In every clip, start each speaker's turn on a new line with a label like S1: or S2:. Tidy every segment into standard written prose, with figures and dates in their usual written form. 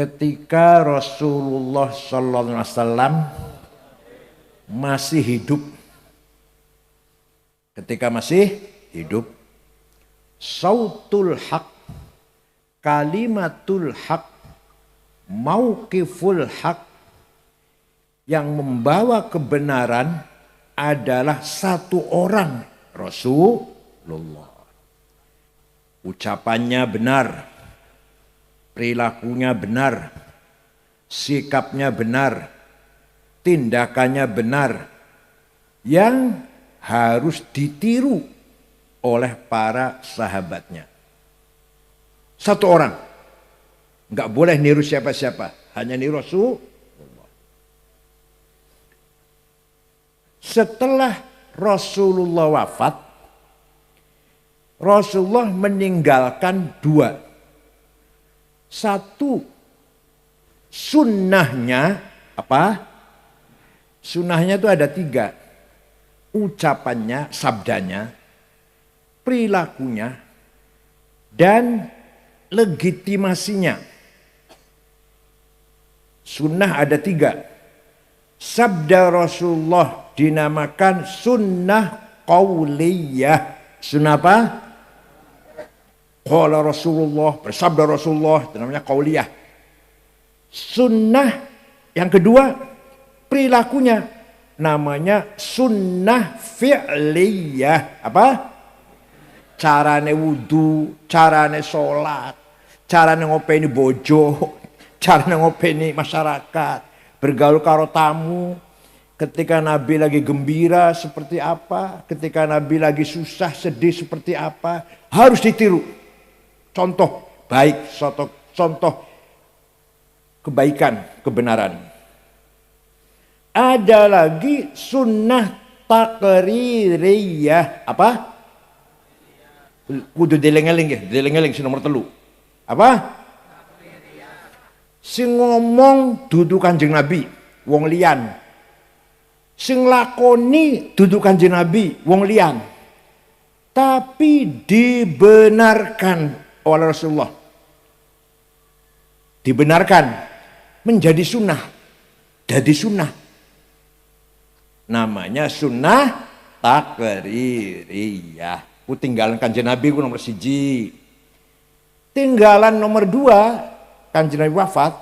S1: ketika Rasulullah sallallahu alaihi wasallam masih hidup. Ketika masih hidup, sautul haq, kalimatul haq, mauqiful haq, yang membawa kebenaran adalah satu orang, Rasulullah. Ucapannya benar, perilakunya benar, sikapnya benar, tindakannya benar, yang harus ditiru oleh para sahabatnya. Satu orang, nggak boleh niru siapa-siapa, hanya niru Rasulullah. Setelah Rasulullah wafat, Rasulullah meninggalkan dua. Satu, sunnahnya apa? Sunnahnya itu ada tiga. Ucapannya, sabdanya, perilakunya, dan legitimasinya. Sunnah ada tiga. Sabda Rasulullah dinamakan sunnah qauliyah. Sunnah apa? Qala Rasulullah, bersabda Rasulullah, itu namanya qauliyah. Sunnah yang kedua, perilakunya, namanya sunnah fi'liyah. Apa? Carane wudu, carane sholat, carane ngopeni bojo, carane ngopeni masyarakat, bergaul karo tamu. Ketika Nabi lagi gembira seperti apa, ketika Nabi lagi susah, sedih seperti apa, harus ditiru. Contoh baik, contoh kebaikan, kebenaran. Ada lagi sunnah takririyah. Apa? Kudu deleng-eling ya, deleng-eling si nomor 3. Apa? Sing ngomong dudu Kanjeng Nabi, wong liyan. Sing lakoni dudu Kanjeng Nabi, wong liyan. Tapi dibenarkan oleh Rasulullah. Dibenarkan menjadi sunnah. Jadi sunnah. Namanya sunnah takririyah. Ku tinggalan Kanjeng Nabi ku nomor 1. Tinggalan nomor 2, Kanjeng Nabi wafat.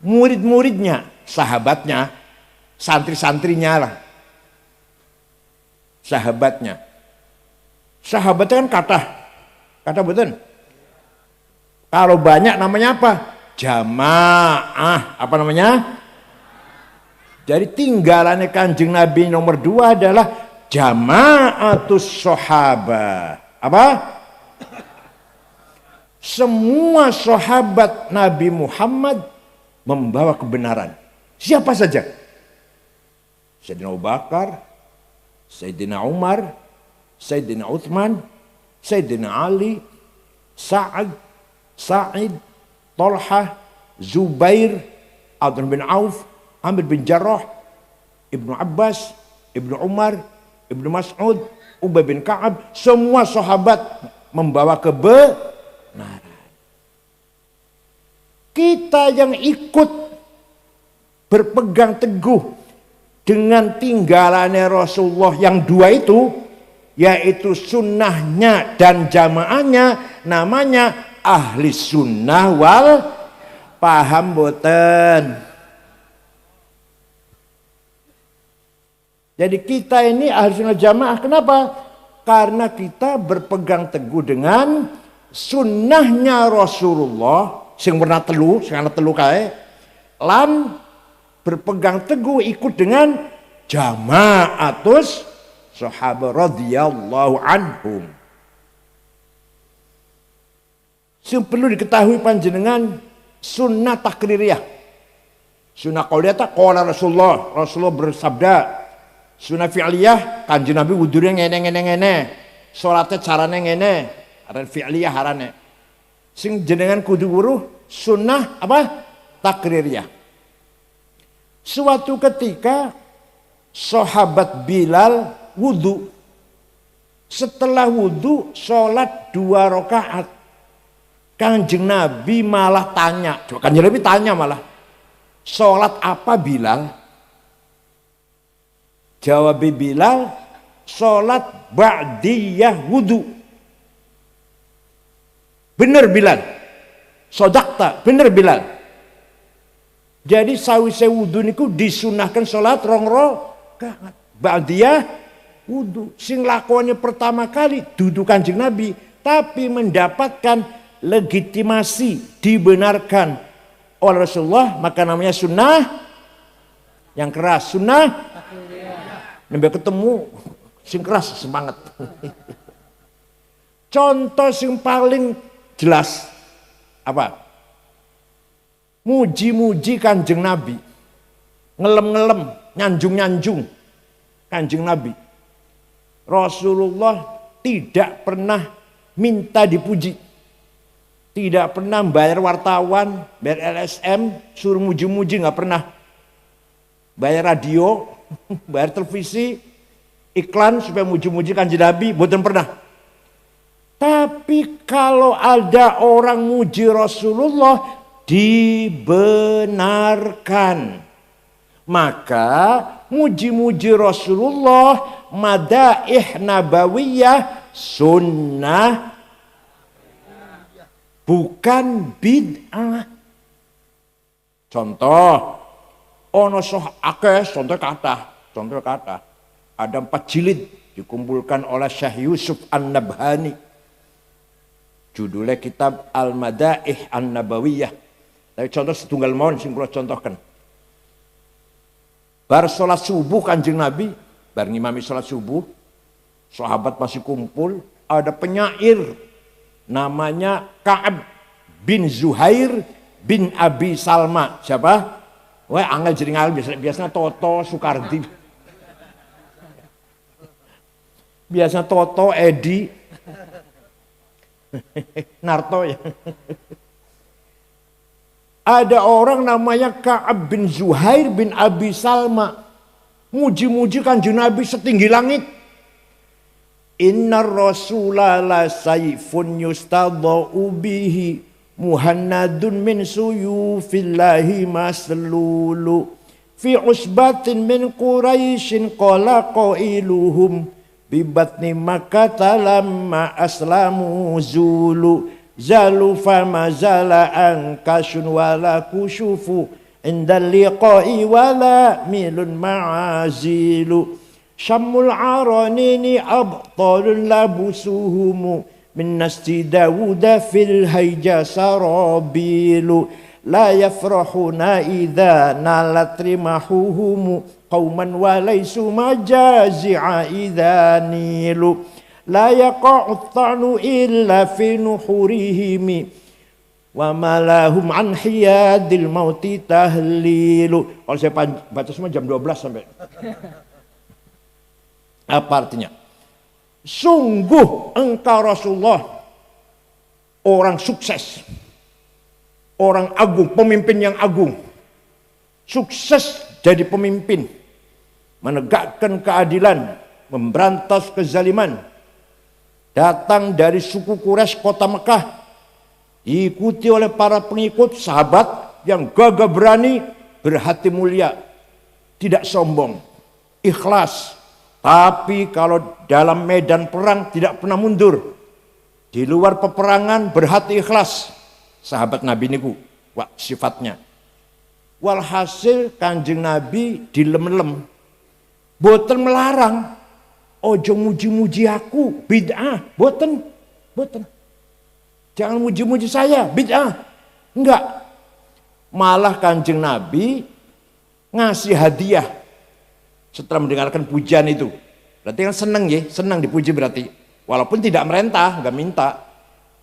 S1: Murid-muridnya, sahabatnya, santri-santrinya lah. Sahabatnya. Sahabatnya kan kata betul. Kalau banyak namanya apa? Jamaah. Apa namanya? Jadi tinggalannya Kanjeng Nabi nomor 2 adalah jamaatus sahabah. Apa? Semua sahabat Nabi Muhammad membawa kebenaran. Siapa saja? Sayyidina Abu Bakar, Sayyidina Umar, Sayyidina Uthman, Sayyidina Ali, Sa'id, Talha, Zubair, Abdurrahman bin Auf, Amir bin Jarrah, Ibnu Abbas, Ibnu Umar, Ibnu Mas'ud, Ubay bin Ka'ab, semua sahabat membawa kebenaran. Kita yang ikut berpegang teguh dengan tinggalannya Rasulullah yang 2 itu, yaitu sunnahnya dan jamaahnya, namanya ahli sunnah wal, paham boten? Jadi kita ini ahli sunnah jamaah. Kenapa? Karena kita berpegang teguh dengan sunnahnya Rasulullah sing warna telu, sing ana telu kae, lan berpegang teguh ikut dengan jamaatus sahabat radhiyallahu anhum. Yang perlu diketahui panjenengan sunnah takririyah. Sunnah qauliyah qala Rasulullah, Rasulullah bersabda. Sunnah fi'liyah, Kanjeng Nabi wudune ngene. Salate carane ngene. Aran fi'liyah harane. Sing jenengan kudu weruh sunnah apa? Takririyah. Suatu ketika sahabat Bilal wudu. Setelah wudu salat 2 rakaat. Kanjeng Nabi malah tanya, Kanjeng Nabi tanya malah, sholat apa Bilal? Jawab Bilal, sholat ba'diyah wudu. Bener Bilal, sodakta, bener Bilal. Jadi sawise wudu niku disunahkan sholat rong rakaat ba'diyah wudu. Sing lakonnya pertama kali duduk Kanjeng Nabi, tapi mendapatkan legitimasi, dibenarkan oleh Rasulullah, maka namanya sunnah yang keras. Sunnah nembe ketemu sing keras semangat. Contoh sing paling jelas apa? Muji-muji Kanjeng Nabi, ngelem-ngelem, nyanjung-nyanjung Kanjeng Nabi. Rasulullah tidak pernah minta dipuji. Tidak pernah bayar wartawan, bayar LSM, suruh muji-muji, nggak pernah. Bayar radio, bayar televisi, iklan supaya muji-muji Kanjeng Nabi, bukan pernah. Tapi kalau ada orang muji Rasulullah, dibenarkan. Maka muji-muji Rasulullah, madaih nabawiyah, sunnah, bukan bid'ah. Contoh, ono soh akeh, contoh kata. Ada 4 jilid dikumpulkan oleh Syekh Yusuf An-Nabhani. Judulnya kitab Al-Madaih An-Nabawiyah. Tapi contoh setunggal mohon sing kula contohkan. Bar salat subuh Kanjeng Nabi, bar ngimami salat subuh, sahabat masih kumpul, ada penyair namanya Ka'ab bin Zuhair bin Abi Salma. Siapa? Wah, angel jadi ngal, biasanya Toto Sukardi. Biasanya Toto Edi Narto ya. Ada orang namanya Ka'ab bin Zuhair bin Abi Salma. Muji-muji Kanjeng Nabi setinggi langit. Inna rasula la sayfun yustadha'u bihi muhannadun min suyufillahi maslulu fi usbatin min quraisyin qala qailuhum bibatni makkata lamma aslamu zulu zalu fama zala ankashun wala kushufu indal liqa'i wala milun ma'azilu Syamul aranini abtalun labusuhumu min nasti Dawuda fil hayja sarabilu la yafrahuna idha nalat rimahuhumu qauman walaysu majazi'a idha nilu la yaqa'u ta'nu illa fi nuhurihimi wa malahum an hiyadil mauti tahlilu. Kalau saya baca semua jam 12 sampai. Apa artinya? Sungguh engkau Rasulullah orang sukses, orang agung, pemimpin yang agung, sukses jadi pemimpin, menegakkan keadilan, memberantas kezaliman, datang dari suku Quraisy kota Mekah, diikuti oleh para pengikut sahabat yang gagah berani, berhati mulia, tidak sombong, ikhlas. Tapi kalau dalam medan perang tidak pernah mundur. Di luar peperangan berhati ikhlas. Sahabat Nabi niku sifatnya. Walhasil Kanjeng Nabi dilem-lem. Boten melarang. Ojo muji-muji aku, bid'ah. Boten. Jangan muji-muji saya, bid'ah. Enggak. Malah Kanjeng Nabi ngasih hadiah. Setelah mendengarkan pujian itu, berarti kan seneng ya, senang dipuji berarti, walaupun tidak merentah, nggak minta,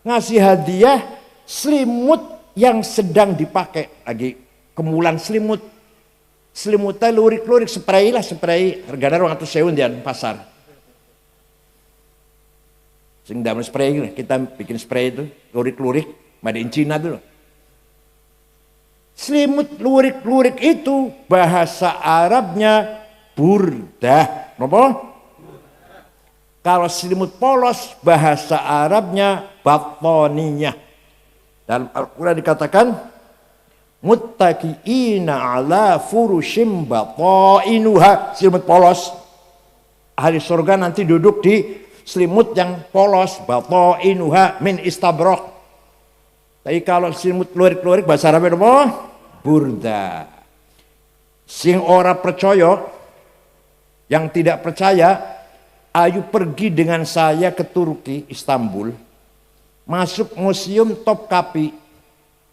S1: ngasih hadiah selimut yang sedang dipakai, lagi kemulan selimutnya lurik-lurik, spray harganya 200.000 di pasar. Sing dalam spray, kita bikin spray itu, lurik-lurik, made in Cina dulu. Selimut lurik-lurik itu bahasa Arabnya burdah, apa? Kalau selimut polos bahasa Arabnya batoniyah. Dalam Al-Quran dikatakan muttaqiina ala furushim batainuha, selimut polos. Ahli surga nanti duduk di selimut yang polos, batainuha min istabraq. Tapi kalau selimut lurik-lurik bahasa Arab apa? Burda. Sing ora percaya, yang tidak percaya, ayo pergi dengan saya ke Turki, Istanbul. Masuk museum Topkapi,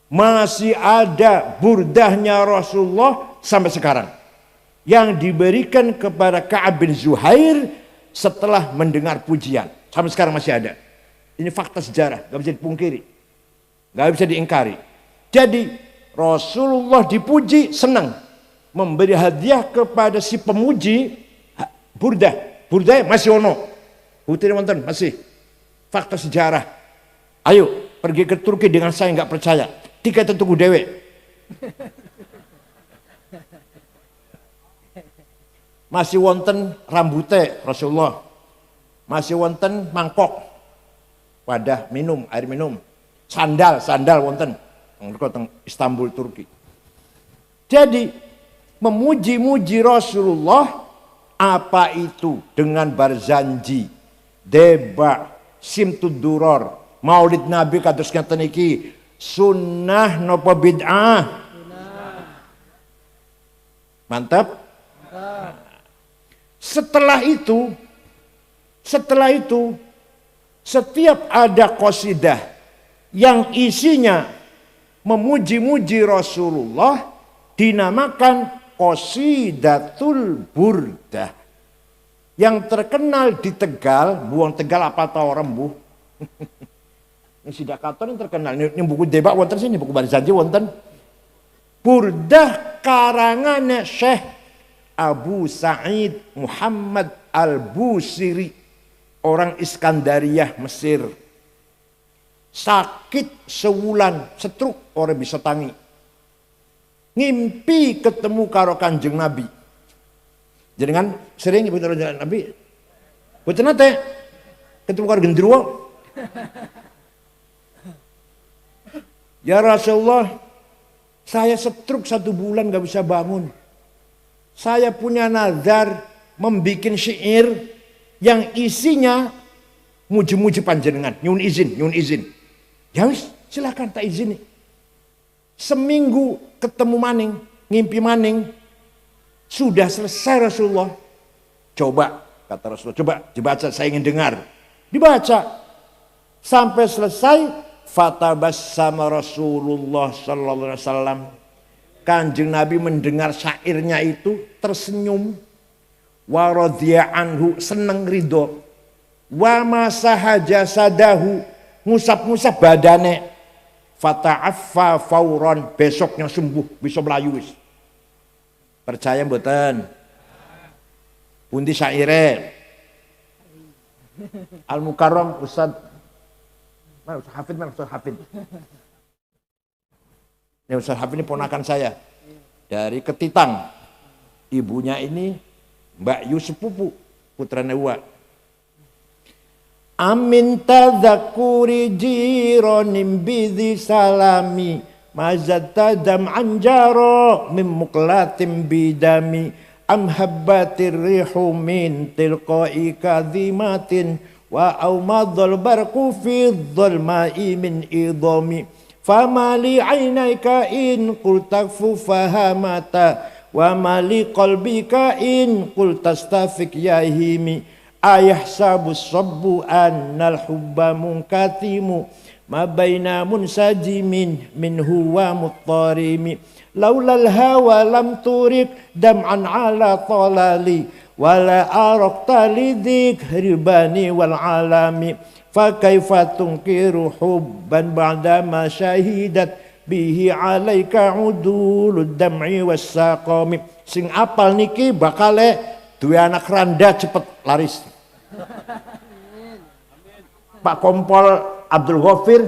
S1: masih ada burdahnya Rasulullah sampai sekarang, yang diberikan kepada Ka'ab bin Zuhair setelah mendengar pujian. Sampai sekarang masih ada. Ini fakta sejarah, gak bisa dipungkiri, gak bisa diingkari. Jadi Rasulullah dipuji, senang, memberi hadiah kepada si pemuji burdah. Burdah masih ono, putri wonten masih. Fakta sejarah. Ayo pergi ke Turki dengan saya, nggak percaya. Tiket tuku dewe. Masih wonten rambute Rasulullah. Masih wonten mangkok, wadah minum, air minum. Sandal wonten. Teng Istanbul Turki. Jadi memuji-muji Rasulullah, apa itu dengan Barzanji, Deba, Simtud Duror, Maulid Nabi kados ngeten iki sunnah napa bid'ah? Mantap. Setelah itu setiap ada qasidah yang isinya memuji-muji Rasulullah dinamakan qasidatul burdah. Yang terkenal di Tegal, buang Tegal apa tahu orang bu? Ini sidak katon yang terkenal. Ini buku Debak wonten sini, buku Barzanji wonten. Burdah karangannya Syekh Abu Sa'id Muhammad Al-Busiri, orang Iskandariyah Mesir. Sakit sewulan, setruk, orang bisa tangi. Ngimpi ketemu karo Kanjeng Nabi. Jenengan sering ibu terus Nabi. Boten nate ketemu karo gendruwo. Ya Rasulullah, saya setruk 1 bulan gak bisa bangun. Saya punya nazar membikin syair yang isinya muji-muji panjenengan. Nyun izin. Ya wis, silakan tak izini. Seminggu ketemu maning, ngimpi maning. Sudah selesai Rasulullah. Coba, kata Rasulullah, coba dibaca, saya ingin dengar. Dibaca. Sampai selesai. Fatabassama Rasulullah sallallahu alaihi wasallam. Kanjeng Nabi mendengar syairnya itu tersenyum. Wa radhiya anhu, seneng ridho. Wa masaha jasadahu, ngusap-ngusap badane. Fata'affa fauron, besoknya sembuh, bisa melayu wis. Percaya mboten? Pundi syaire? Al-Mukarram Ustaz Ustaz Hafid. Ini Ustaz Hafid ini ponakan saya. Dari Ketitang. Ibunya ini Mbak Yu sepupu, putra Newa. Amin tadzakuri jironim bidhi salami mazatadam anjaro mim muklatim bidami am habbatir rihu min tilqai kadhimatin wa aumadhal barqu fi dhalma'i min idhami fama li aynayka in qul takfu fahamata wa ma li qalbika in qul tastafik yahimi ayahsabus sabbu annal hubba munkatimu ma baina munsajimin minhu wa muttarimi laulal hawa lam turik dam'an ala talali wala arakta lidhikri bani wal alami fa kaifa tunkiru hubban ba'da ma syahidat bihi alaika udulud dam'i was saqami. Sing apal niki bakale duwe anak randa cepet laris. Pak Kompol Abdul Ghafir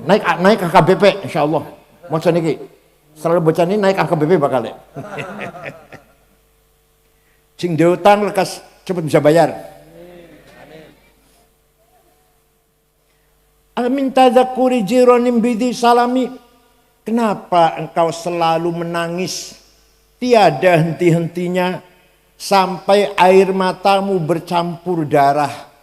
S1: naik AKBP insyaallah. Maca niki selalu bocah ini naik AKBP bakal. Sing diutang lekas cepet bisa bayar. Amin tadzakuri jiranim bidhi salami. Kenapa engkau selalu menangis tiada henti-hentinya sampai air matamu bercampur darah?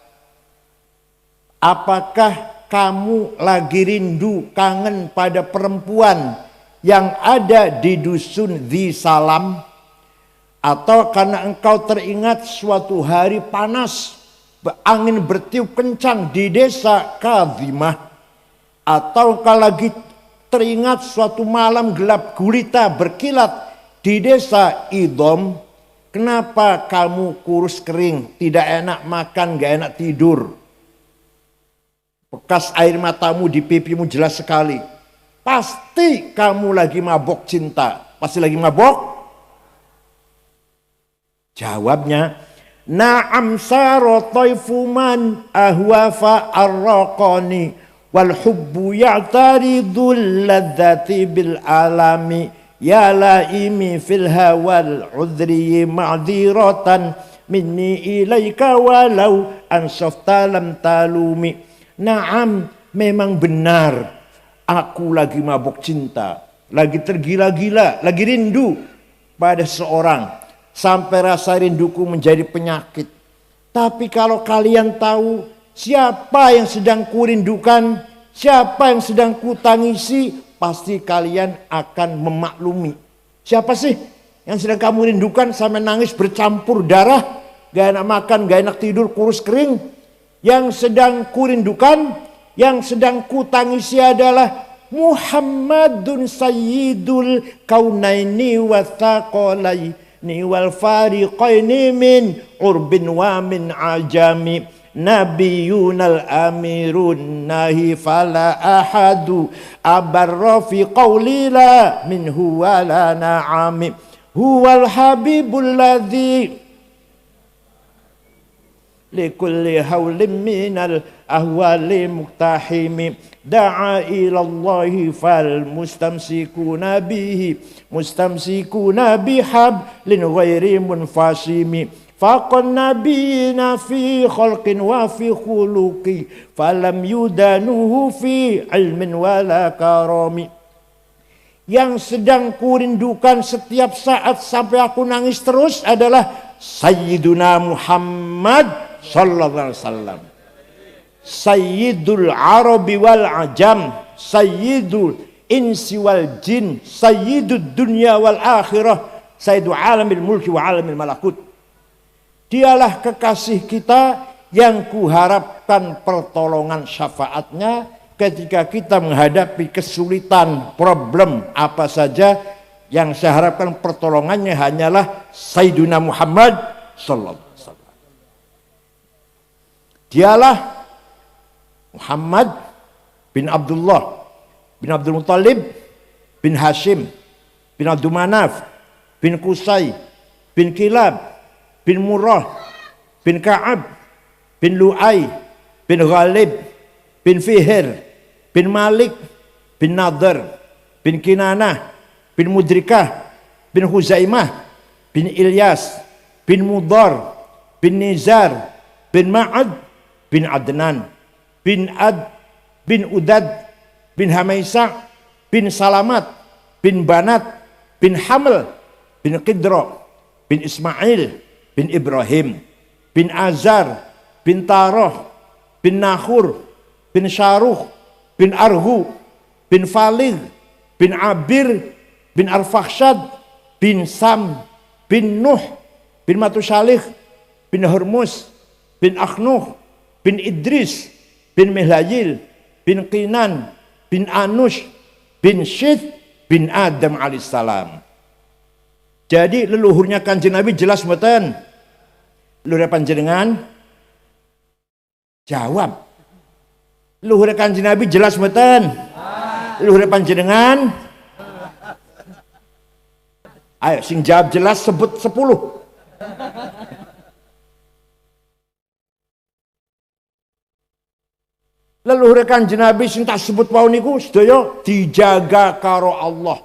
S1: Apakah kamu lagi rindu kangen pada perempuan yang ada di dusun Dhi Salam? Atau karena engkau teringat suatu hari panas, angin bertiup kencang di desa Kadhimah? Atau engkau lagi teringat suatu malam gelap gulita berkilat di desa Idom? Kenapa kamu kurus kering, tidak enak makan, gak enak tidur? Bekas air matamu di pipimu jelas sekali. Pasti kamu lagi mabok cinta. Pasti lagi mabok? Jawabnya, na'am saro taifu man ahwafa arraqani wal hubbu ya'taridul ladzati bil alami ya laimi fil hawal udri ma'dziratan minni ilaika walau ansafta lam talumi. Na'am, memang benar aku lagi mabuk cinta, lagi tergila-gila, lagi rindu pada seorang sampai rasa rinduku menjadi penyakit. Tapi kalau kalian tahu siapa yang sedang kurindukan, siapa yang sedang kutangisi, pasti kalian akan memaklumi. Siapa sih yang sedang kamu rindukan sampai nangis bercampur darah, gak enak makan, gak enak tidur, kurus kering? Yang sedang kurindukan, yang sedang kutangisi adalah Muhammadun sayyidul kaunaini wa thaqalaini wal fariqaini min urbin wa min ajami nabiyunal amirun nahi fala ahadu abarra fi qawlila minhu wala na'ami huwal habibul ladzi likulli hawlim minal ahwali muktahimi da'a ilallahi fal mustamsikuna bihi mustamsikuna bihablin ghairi munfasimi faqan nabiyina fi khalqin wa fi khuluqi falam yudanuhu fi ilmin wala karami. Yang sedang kurindukan setiap saat sampai aku nangis terus adalah Sayyiduna Muhammad sallallahu alaihi wasallam, Sayyidul Arabi wal Ajam, Sayyidul Insi wal Jin, Sayyidud Dunya wal Akhirah, Sayyidu Alamil Mulki wa Alamil Malakut. Dialah kekasih kita yang kuharapkan pertolongan syafaatnya ketika kita menghadapi kesulitan, problem apa saja. Yang saya harapkan pertolongannya hanyalah Sayyiduna Muhammad sallallahu alaihi wasallam. Dialah Muhammad bin Abdullah bin Abdul Muttalib bin Hashim bin Abdul Manaf bin Qusay bin Kilab bin Murrah bin Ka'ab bin Lu'ay bin Ghalib bin Fihr bin Malik bin Nadhr bin Kinanah bin Mudrikah bin Huzaimah bin Ilyas bin Mudar bin Nizar bin Ma'ad bin Adnan bin Ad bin Udad bin Hamaisa bin Salamat bin Banat bin Haml bin Qidra bin Ismail bin Ibrahim bin Azar bin Tarah bin Nahur bin Syaruh bin Arhu bin Falig bin Abir bin Arfakhshad bin Sam bin Nuh bin Matusalih bin Hormuz bin Akhnuh bin Idris bin Mihlayil bin Qinan bin Anush bin Syith bin Adam alaihissalam. Jadi leluhurnya Kanjeng Nabi jelas mboten? Leluhur panjenengan jawab. Leluhur Kanjeng Nabi jelas mboten? Leluhur panjenengan ayo sing jawab jelas sebut 10. Leluhur Kanjeng Nabi sing tak sebut wau niku sedaya dijaga karo Allah.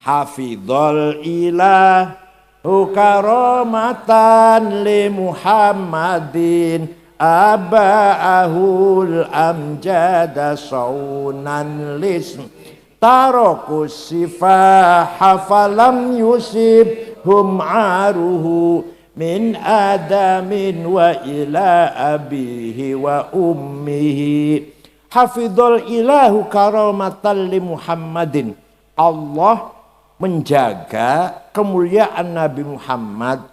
S1: Hafizul ilahu karamatan li Muhammadin aba'ahul amjada saunan lism taraku sifaha falam yusibhum aruhu min adamin wa ila abihi wa ummihi hafidhul ilahu karamatan li Muhammadin. Allah menjaga kemuliaan Nabi Muhammad.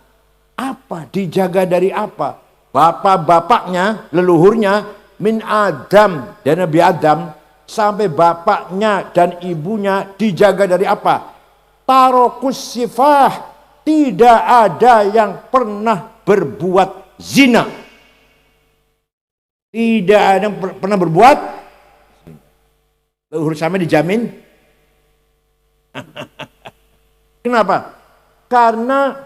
S1: Apa? Dijaga dari apa? Bapak-bapaknya, leluhurnya min Adam, dan Nabi Adam sampai bapaknya dan ibunya dijaga dari apa? Tarokus sifah, tidak ada yang pernah berbuat zina. Tidak ada yang pernah berbuat. Leluhur sama dijamin. Kenapa? Karena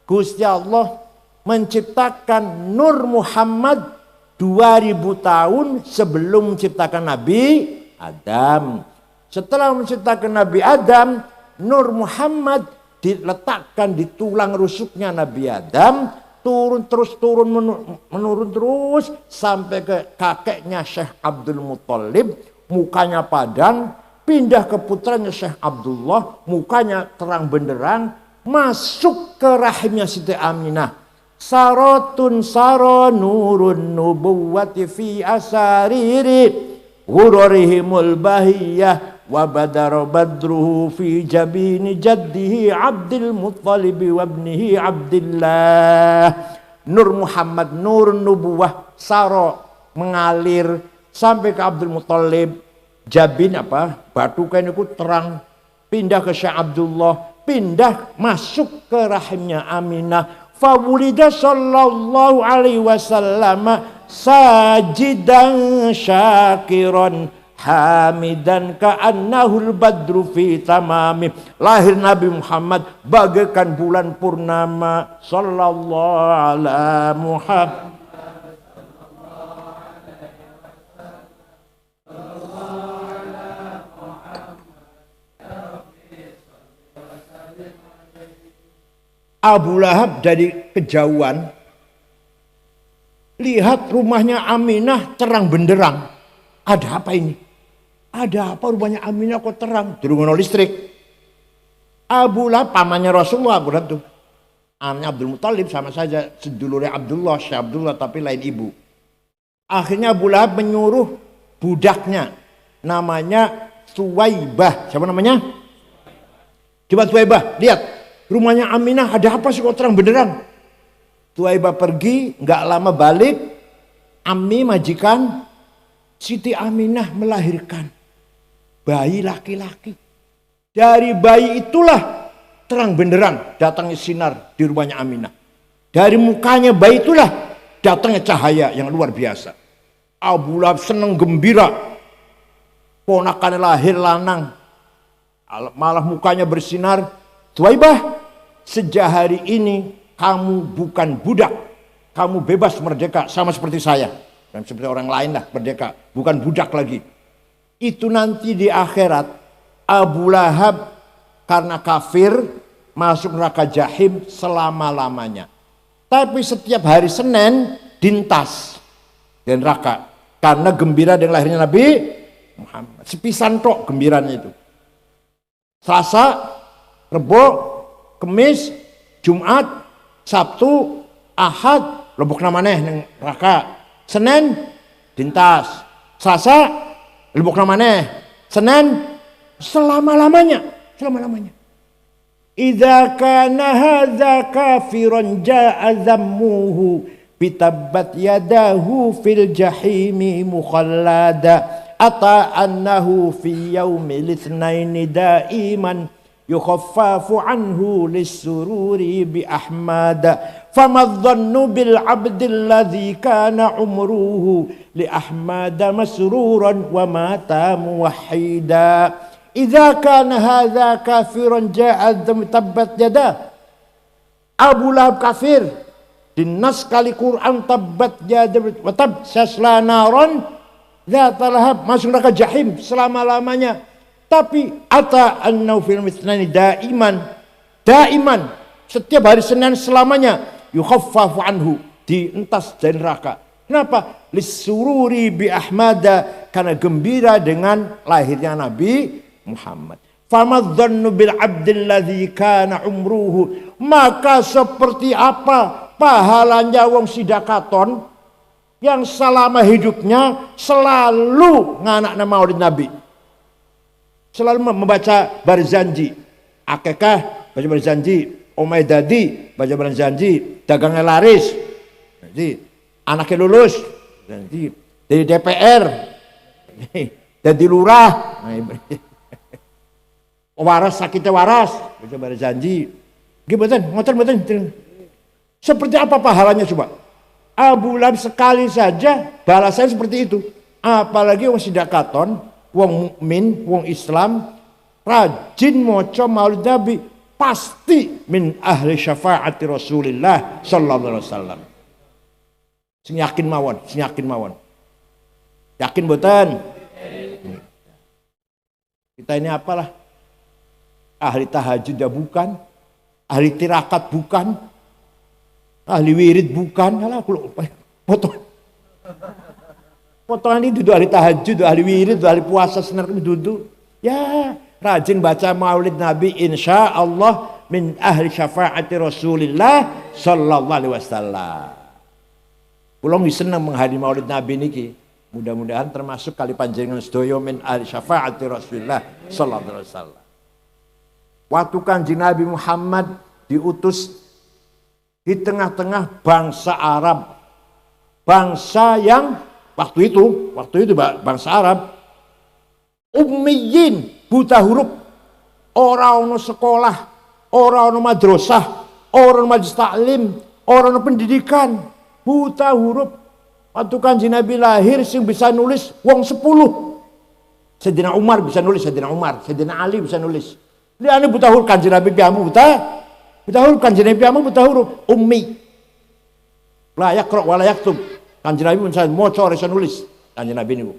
S1: Gusti Allah menciptakan Nur Muhammad 2000 tahun sebelum menciptakan Nabi Adam. Setelah menciptakan Nabi Adam, Nur Muhammad diletakkan di tulang rusuknya Nabi Adam, turun menurun terus sampai ke kakeknya Syekh Abdul Muthalib, mukanya padang, pindah ke putranya Syekh Abdullah, mukanya terang benderang, masuk ke rahimnya Siti Aminah. Saratun sara nurun nubuwati fi asariri ghurarihimul bahiyah wa badara badruhu fi jabini jaddihi Abdul Muttalib wa ibnihi Abdillah. Nur Muhammad, nur nubuwah sara mengalir sampai ke Abdul Muttalib. Jabin apa? Batu kain itu terang, pindah ke Syekh Abdullah, pindah masuk ke rahimnya Aminah. Fawulida sallallahu alaihi wasallam sajidan syakiran hamidan ka'annahul badru fi tamami. Lahir Nabi Muhammad bagaikan bulan purnama. Sallallahu ala Muhammad. Abu Lahab dari kejauhan lihat rumahnya Aminah terang benderang. Ada apa ini? Ada apa rumahnya Aminah kok terang? Durung ono listrik. Abu Lahab pamannya Rasulullah berarti. Anaknya Abdul Muthalib sama saja sedulurnya Abdullah, Syekh Abdullah tapi lain ibu. Akhirnya Abu Lahab menyuruh budaknya namanya Suwaibah. Siapa namanya? Coba Suwaibah, lihat. Rumahnya Aminah ada apa sih kok terang benderang? Suwaibah pergi, nggak lama balik. Ami majikan Siti Aminah melahirkan bayi laki-laki. Dari bayi itulah terang benderang datangnya sinar di rumahnya Aminah. Dari mukanya bayi itulah datangnya cahaya yang luar biasa. Abu Lahab senang gembira. Ponakannya lahir lanang. Malah mukanya bersinar. Suwaibah, sejak hari ini kamu bukan budak, kamu bebas merdeka sama seperti saya dan seperti orang lain lah merdeka, bukan budak lagi. Itu nanti di akhirat Abu Lahab karena kafir masuk neraka jahim selama-lamanya. Tapi setiap hari Senin dintas dan neraka karena gembira dengan lahirnya Nabi Muhammad. Sepisan tok gembiranya itu. Selasa, Rebo, Kemis, Jumat, Sabtu, Ahad, lebok namaneh neng neraka. Senin dintas. Selasa lebok namaneh. Senin selama-lamanya, selama-lamanya. Idza kana hadza kafiran jaa zammuhu bitabbat yadahu fil jahimi mukhallada ata annahu fi yaumil itsnaini daiman yukhaffafu anhu lis-sururi bi ahmad famadh-dhannu bil 'abdi alladhi kana umruhu li ahmad masruran wa mata muwahhida. Idza kana hadza kafiran ja'a tabbat yada. Abu Lahab kafir. Di nas kali Quran tabbat yada wa tab sasla naron dzat lahab, masuk neraka jahim selama-lamanya. Tapi ata annau fil mithnani daiman setiap hari Senin selamanya yukhaffafu anhu, dientas dari neraka. Kenapa? Lisururi bi Ahmada, karena gembira dengan lahirnya Nabi Muhammad. Famadzannu bil abdil ladzi kana umruhu, maka seperti apa pahalanya wong sidakaton yang selama hidupnya selalu nganakna maulid Nabi, selalu membaca barzanji, akekah baca barzanji, omai dadi baca barzanji, dagangnya laris, jadi anaknya lulus, jadi dari DPR, jadi lurah, waras sakitnya waras, baca barzanji, gimana? Ngoten. Seperti apa pahalanya coba? Abu Lahab sekali saja balasannya seperti itu. Apalagi wong sidakaton, wong mukmin, wong Islam, rajin maca maulid Nabi, pasti min ahli syafaati Rasulillah sallallahu alaihi wasallam. Sing yakin mawon. Yakin mboten? Kita ini apalah? Ahli tahajud ya bukan, ahli tirakat bukan, ahli wirid bukan. Alah kulo potongan ini duduk ahli tahajud, ahli wirid, ahli puasa senar duduk. Ya, rajin baca maulid Nabi, insya Allah min ahli syafaati Rasulillah sallallahu alaihi wasallam. Kulo seneng menghadiri maulid Nabi niki. Mudah-mudahan termasuk kali panjenengan sedaya min ahli syafaati Rasulillah sallallahu alaihi wasallam. Waktu Kanjeng Nabi Muhammad diutus di tengah-tengah bangsa Arab, bangsa yang waktu itu bangsa Arab ummiyin, buta huruf, ora ono sekolah, ora ono madrasah, ora ono majelis taklim, ora ono pendidikan, buta huruf. Waktu Kanjeng Nabi lahir sing bisa nulis wong 10. Sayyidina Umar bisa nulis, Sayyidina Ali bisa nulis. Liane buta huruf, Kanjeng Nabi piamu buta huruf, Kanjeng Nabi piamu buta huruf, ummi. La yaqra wa la yaktub. Kanjeng Nabi pun saya maca ora iso nulis. Kanjeng Nabi niku.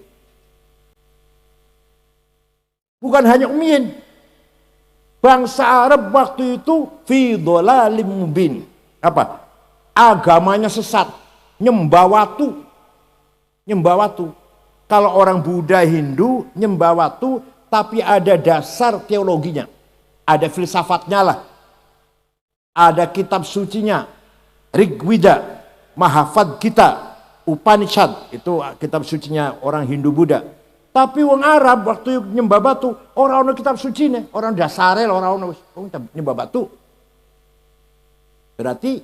S1: Bukan hanya ummiin. Bangsa Arab waktu itu fi dhalalim mubin. Apa? Agamanya sesat, nyembah watu. Kalau orang Buddha, Hindu nyembah watu, tapi ada dasar teologinya. Ada filsafatnya lah. Ada kitab sucinya. Rigveda, Mahafad Gita, Upanishad. Itu kitab sucinya orang Hindu Buddha. Tapi orang Arab waktu nyembah batu, orang kitab sucinya. Orang dasarnya, orang nyembah batu. Berarti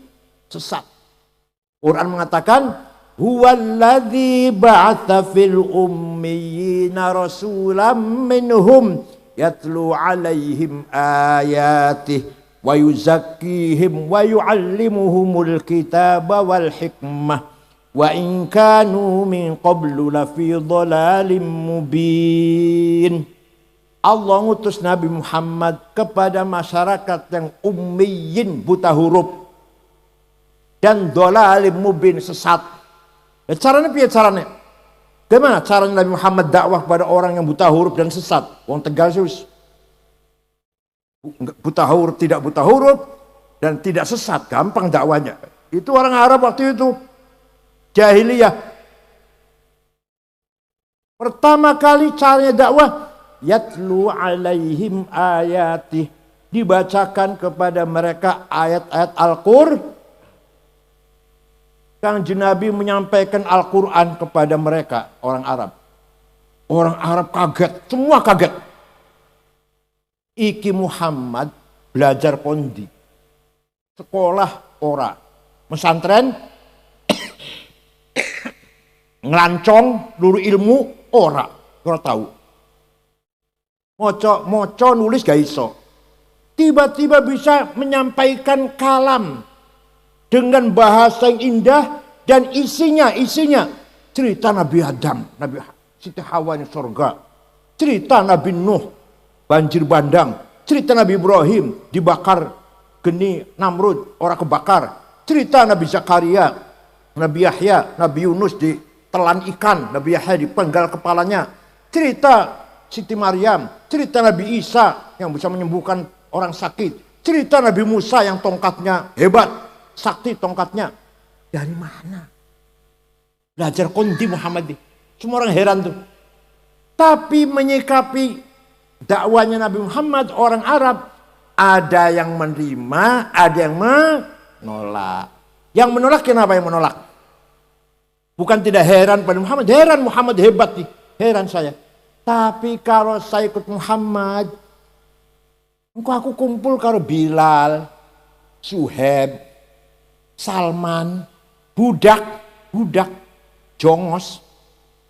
S1: sesat. Quran mengatakan, huwallazi ba'atha fil ummiyina rasulam minhum yatlu alaihim ayatih wa yuzakkihim wa yuallimuhumul kitaba wal hikmah wa in kanu min qablu lafi dhalalim mubin. Allah ngutus Nabi Muhammad kepada masyarakat yang ummiyin, buta huruf, dan dhalalim mubin, sesat. Ya, caranya piye caranya? Gimana caranya Nabi Muhammad dakwah kepada orang yang buta huruf dan sesat? Wong Tegal sih buta huruf, tidak buta huruf dan tidak sesat, gampang dakwanya. Itu orang Arab waktu itu jahiliyah. Pertama kali caranya dakwah, yatlu alaihim ayatih, dibacakan kepada mereka ayat-ayat Al-Qur'an. Kanjeng Nabi menyampaikan Al-Quran kepada mereka, orang Arab. Orang Arab kaget, semua kaget. Iki Muhammad belajar pondi. Sekolah ora. Pesantren ngelancong luru ilmu ora tahu. Moco nulis gak iso. Tiba-tiba bisa menyampaikan kalam dengan bahasa yang indah dan isinya cerita Nabi Adam, Nabi Siti Hawa di surga, cerita Nabi Nuh banjir bandang, cerita Nabi Ibrahim dibakar geni Namrud orang kebakar, cerita Nabi Zakaria, Nabi Yahya, Nabi Yunus ditelan ikan, Nabi Yahya dipenggal kepalanya, cerita Siti Maryam, cerita Nabi Isa yang bisa menyembuhkan orang sakit, cerita Nabi Musa yang tongkatnya hebat, sakti tongkatnya. Dari mana? Belajar kondi Muhammad. Semua orang heran tuh. Tapi menyikapi dakwanya Nabi Muhammad, orang Arab, ada yang menerima, ada yang menolak. Yang menolak kenapa yang menolak? Bukan tidak heran pada Muhammad, heran Muhammad hebat nih, heran saya. Tapi kalau saya ikut Muhammad, aku kumpul karo Bilal, Suhaib, Salman, budak, jongos.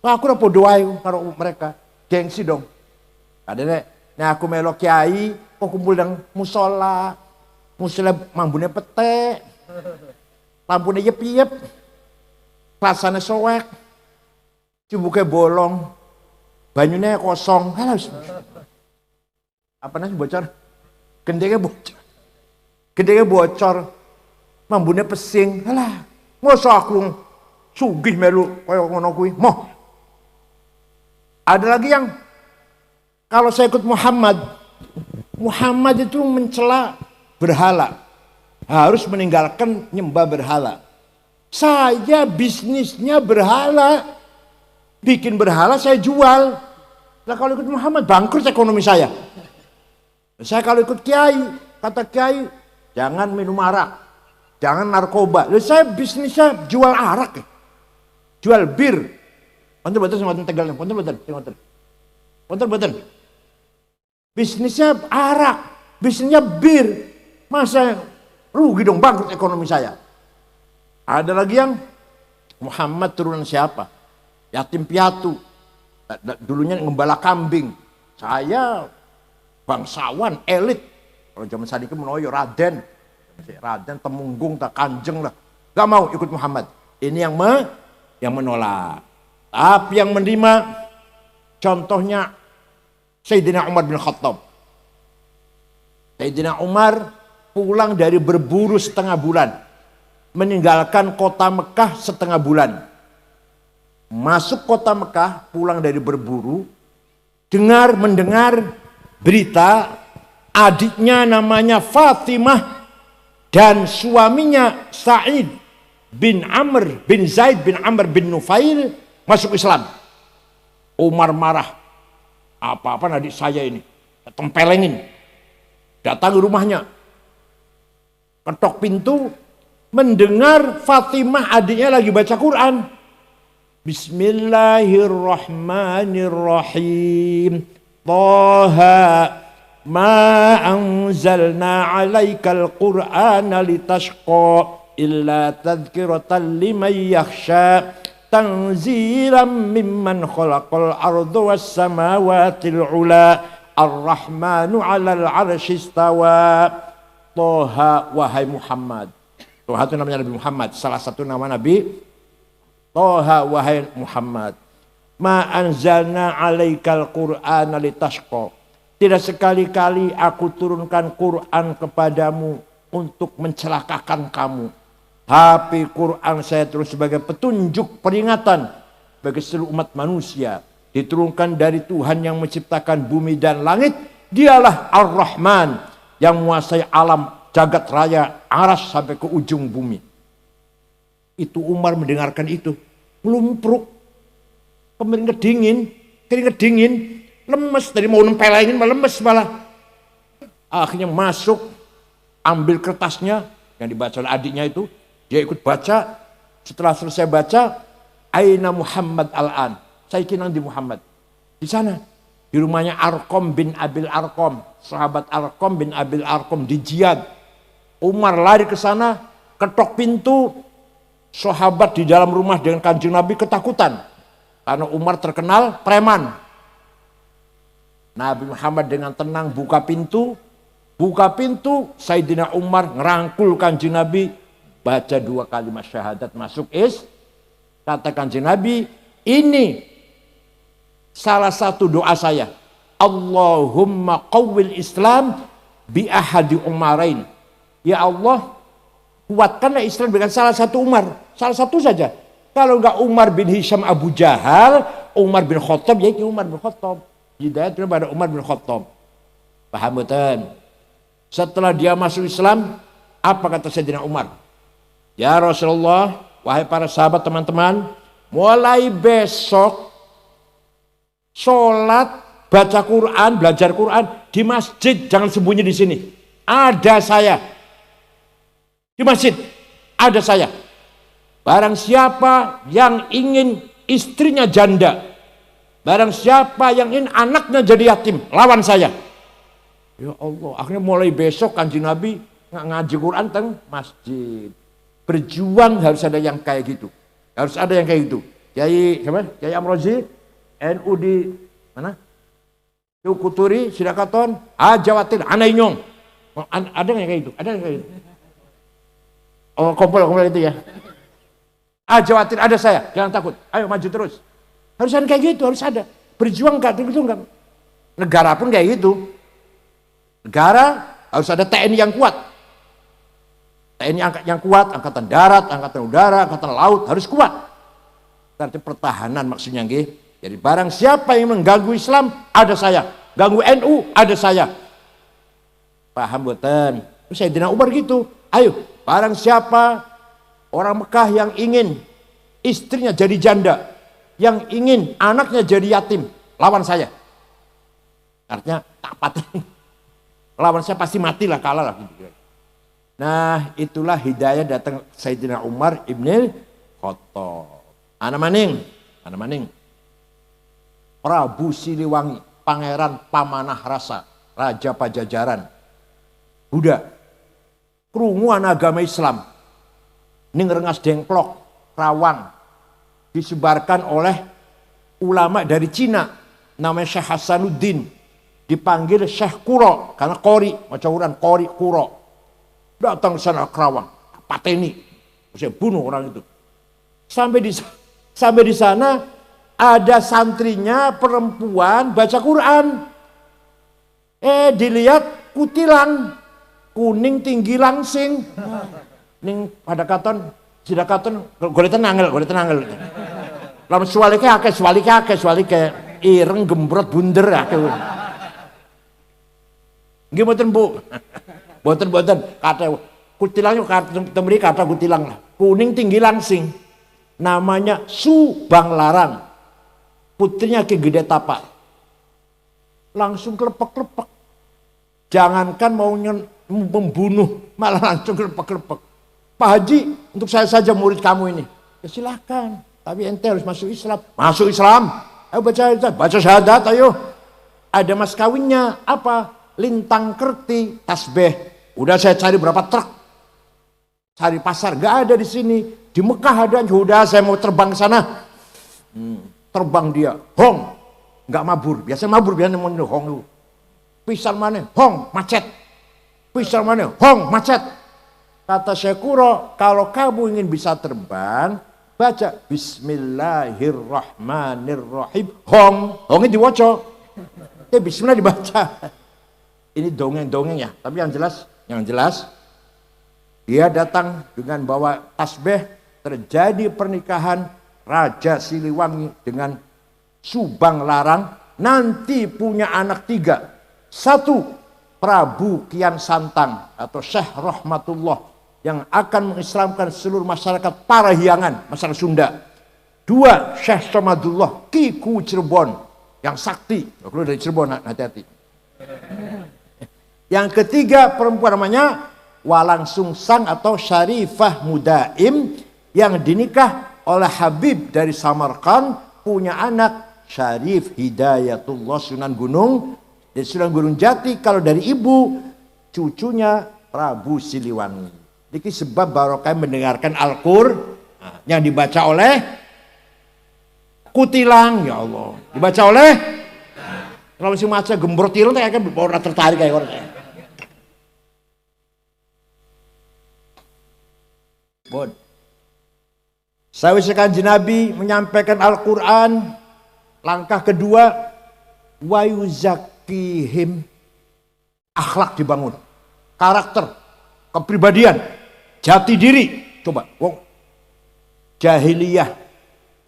S1: Aku udah podo ae karo mereka, gengsi dong. Kadene nah aku melok kiai, kok kumpul nang musola mambune petek. Lampune yep-yep. Rasane soek. Cibuke bolong. Banyune kosong. Halus. Apa nasi bocor? Gendenge bocor. Gendenge bocor. Mambune pesing. Halah, mosok aku sugih melu kaya ngono kuwi. Moh. Ada lagi yang kalau saya ikut Muhammad itu mencela berhala. Harus meninggalkan nyembah berhala. Saya bisnisnya berhala. Bikin berhala saya jual. Nah kalau ikut Muhammad bangkrut ekonomi saya. Saya kalau ikut kiai, kata kiai, jangan minum arak. Jangan narkoba. Lalu saya bisnisnya jual arak. Jual bir. Ponten sing wonten Tegal, ponten. Bisnisnya arak, bisnisnya bir. Masa rugi dong, bangkrut ekonomi saya. Ada lagi yang Muhammad turunan siapa? Yatim piatu. Dulunya ngembala kambing. Saya bangsawan, elit. Kalau zaman sadiki menoyo Raden Temunggung, tak Kanjeng lah. Gak mau ikut Muhammad. Ini yang menolak. Tapi yang menerima, contohnya Sayyidina Umar bin Khattab. Sayyidina Umar pulang dari berburu setengah bulan. Meninggalkan kota Mekah setengah bulan. Masuk kota Mekah, pulang dari berburu. Mendengar berita adiknya namanya Fatimah dan suaminya Sa'id bin Amr bin Zaid bin Amr bin Nufail masuk Islam. Umar marah. Apa-apa adik saya ini. Tempelengin. Datang ke rumahnya. Ketok pintu. Mendengar Fatimah adiknya lagi baca Quran. Bismillahirrahmanirrahim. Taha ma anzalna alaikal Qur'ana litashqa illa tadhkiratan liman yakhsha. Tanzilam mimman khalaqal arda was samawatil ula ar-rahmanu 'alal 'arsy istawa. Toha, wahai Muhammad. Toha itu namanya Nabi Muhammad, salah satu nama Nabi. Toha, wahai Muhammad. Ma anzalna 'alaikal Qur'ana litashqa. Tidak sekali-kali aku turunkan Quran kepadamu untuk mencelakakan kamu. Tapi Quran saya terus sebagai petunjuk peringatan bagi seluruh umat manusia. Diturunkan dari Tuhan yang menciptakan bumi dan langit. Dialah Ar-Rahman yang menguasai alam jagat raya aras sampai ke ujung bumi. Itu Umar mendengarkan itu. Melumpruk. Keringet dingin. Lemes. Dari mau nempelengin lemes malah. Akhirnya masuk. Ambil kertasnya yang dibaca oleh adiknya itu. Dia ikut baca, setelah selesai baca, Aina Muhammad al-an. Saya kinang di Muhammad. Di sana, di rumahnya Arqam bin Abil Arqam. Sahabat Arqam bin Abil Arqam di Jiyad. Umar lari ke sana, ketok pintu. Sahabat di dalam rumah dengan Kanjeng Nabi ketakutan. Karena Umar terkenal preman. Nabi Muhammad dengan tenang buka pintu. Sayyidina Umar ngerangkul Kanjeng Nabi. Baca 2 kalimat syahadat masuk kata Kanjeng Nabi, ini salah satu doa saya. Allahumma qawwil Islam bi ahadi Umarain. Ya Allah, kuatkanlah Islam dengan salah satu Umar. Salah satu saja. Kalau enggak Umar bin Hisham Abu Jahal, Umar bin Khattab, ya Umar bin Khattab. Hidayat kepada Umar bin Khattab. Paham betul? Setelah dia masuk Islam, apa kata Sayyidina Umar? Ya Rasulullah, wahai para sahabat teman-teman, mulai besok sholat, baca Quran, belajar Quran di masjid, jangan sembunyi di sini. Ada saya di masjid, ada saya. Barang siapa yang ingin istrinya janda, barang siapa yang ingin anaknya jadi yatim, lawan saya. Ya Allah, akhirnya mulai besok Kanjeng Nabi ngaji Quran teng masjid. Berjuang harus ada yang kayak gitu. Harus ada yang kayak gitu. Kiai siapa? Kiai Amrozi, NU di mana? Di Kuturi, Sidakaton, Jawatin, Anainyong. Ada yang kayak gitu? Ada yang kayak gitu? Oh, kompol itu ya. Jawatin, ada saya. Jangan takut. Ayo maju terus. Harus ada kayak gitu, harus ada. Berjuang enggak gitu enggak. Negara pun kayak gitu. Negara harus ada TNI yang kuat. TNI yang kuat, angkatan darat, angkatan udara, angkatan laut harus kuat. Berarti pertahanan maksudnya nggih. Jadi barang siapa yang mengganggu Islam, ada saya. Ganggu NU, ada saya. Paham boten? Sayyidina Umar gitu. Ayo, barang siapa orang Mekah yang ingin istrinya jadi janda, yang ingin anaknya jadi yatim, lawan saya. Artinya tak pati. Lawan saya pasti matilah, kalah lah. Nah, itulah hidayah datang Sayyidina Umar ibn Khattab. Ana maning. Prabu Siliwangi, Pangeran Pamanah Rasa, Raja Pajajaran. Buddha. Krunguan agama Islam. Ning Rengas Dengklok, Rawang. Disebarkan oleh ulama dari Cina. Namanya Syekh Hasanuddin. Dipanggil Syekh Kuro. Karena Kori. Macam Kori Kuro. Datang ke sana ke Rawang. Pateni. Saya bunuh orang itu. Sampai di sana ada santrinya perempuan baca Quran. Dilihat kutilang. Kuning tinggi langsing. Ning pada katon sidakaton golek tenangel. Lamun suwalike akeh ireng gembrot bunder akeh. Nggih mboten Bu. Mboten kata kutilang temri kata kutilang lah. Kuning tinggi langsing. Namanya Subang Larang. Putrinya Ki Gede Tapak. Langsung kelepek-kelepek. Jangankan mau membunuh, malah langsung kelepek-kelepek. Pak Haji, untuk saya saja murid kamu ini. Ya silakan, tapi ente harus masuk Islam. Masuk Islam. Ayo baca syahadat, ayo. Ada mas kawinnya, apa? Lintang kerti, tasbih. Udah saya cari berapa truk. Cari pasar, gak ada di sini. Di Mekah ada, udah saya mau terbang ke sana. Terbang dia, hong. Gak mabur, biasanya mabur, biasanya mau hong lu. Pisang mana? Hong, macet. Pisang mana? Hong, macet. Kata Syekh Kuro, kalau kamu ingin bisa terbang, baca Bismillahirrahmanirrahim. Hong, hongnya diwaca. Bismillah dibaca. Ini dongeng-dongeng ya, tapi yang jelas dia datang dengan bawa tasbih. Terjadi pernikahan Raja Siliwangi dengan Subang Larang. Nanti punya anak 3. 1, Prabu Kian Santang atau Syekh Rahmatullah yang akan mengislamkan seluruh masyarakat Parahyangan, masyarakat Sunda. 2, Syekh Samadullah Kiku Cirebon yang sakti. Kalau dari Cirebon hati-hati. Yang ketiga perempuan namanya Walang Sungsang atau Syarifah Mudaim yang dinikah oleh Habib dari Samarkand, punya anak Syarif Hidayatullah Sunan Gunung. Dari Sunan Gunung Jati, kalau dari ibu cucunya Prabu Siliwangi. Ini sebab barokah mendengarkan Al-Qur'an yang dibaca oleh kutilang, ya Allah. Dibaca oleh kalau masih maca gembrot ireng kan orang tertarik kayak orang. Bon. Sawise Kanjeng Nabi menyampaikan Al-Qur'an, langkah kedua wayuzakihim, akhlak dibangun, karakter, kepribadian, jati diri. Coba wong jahiliyah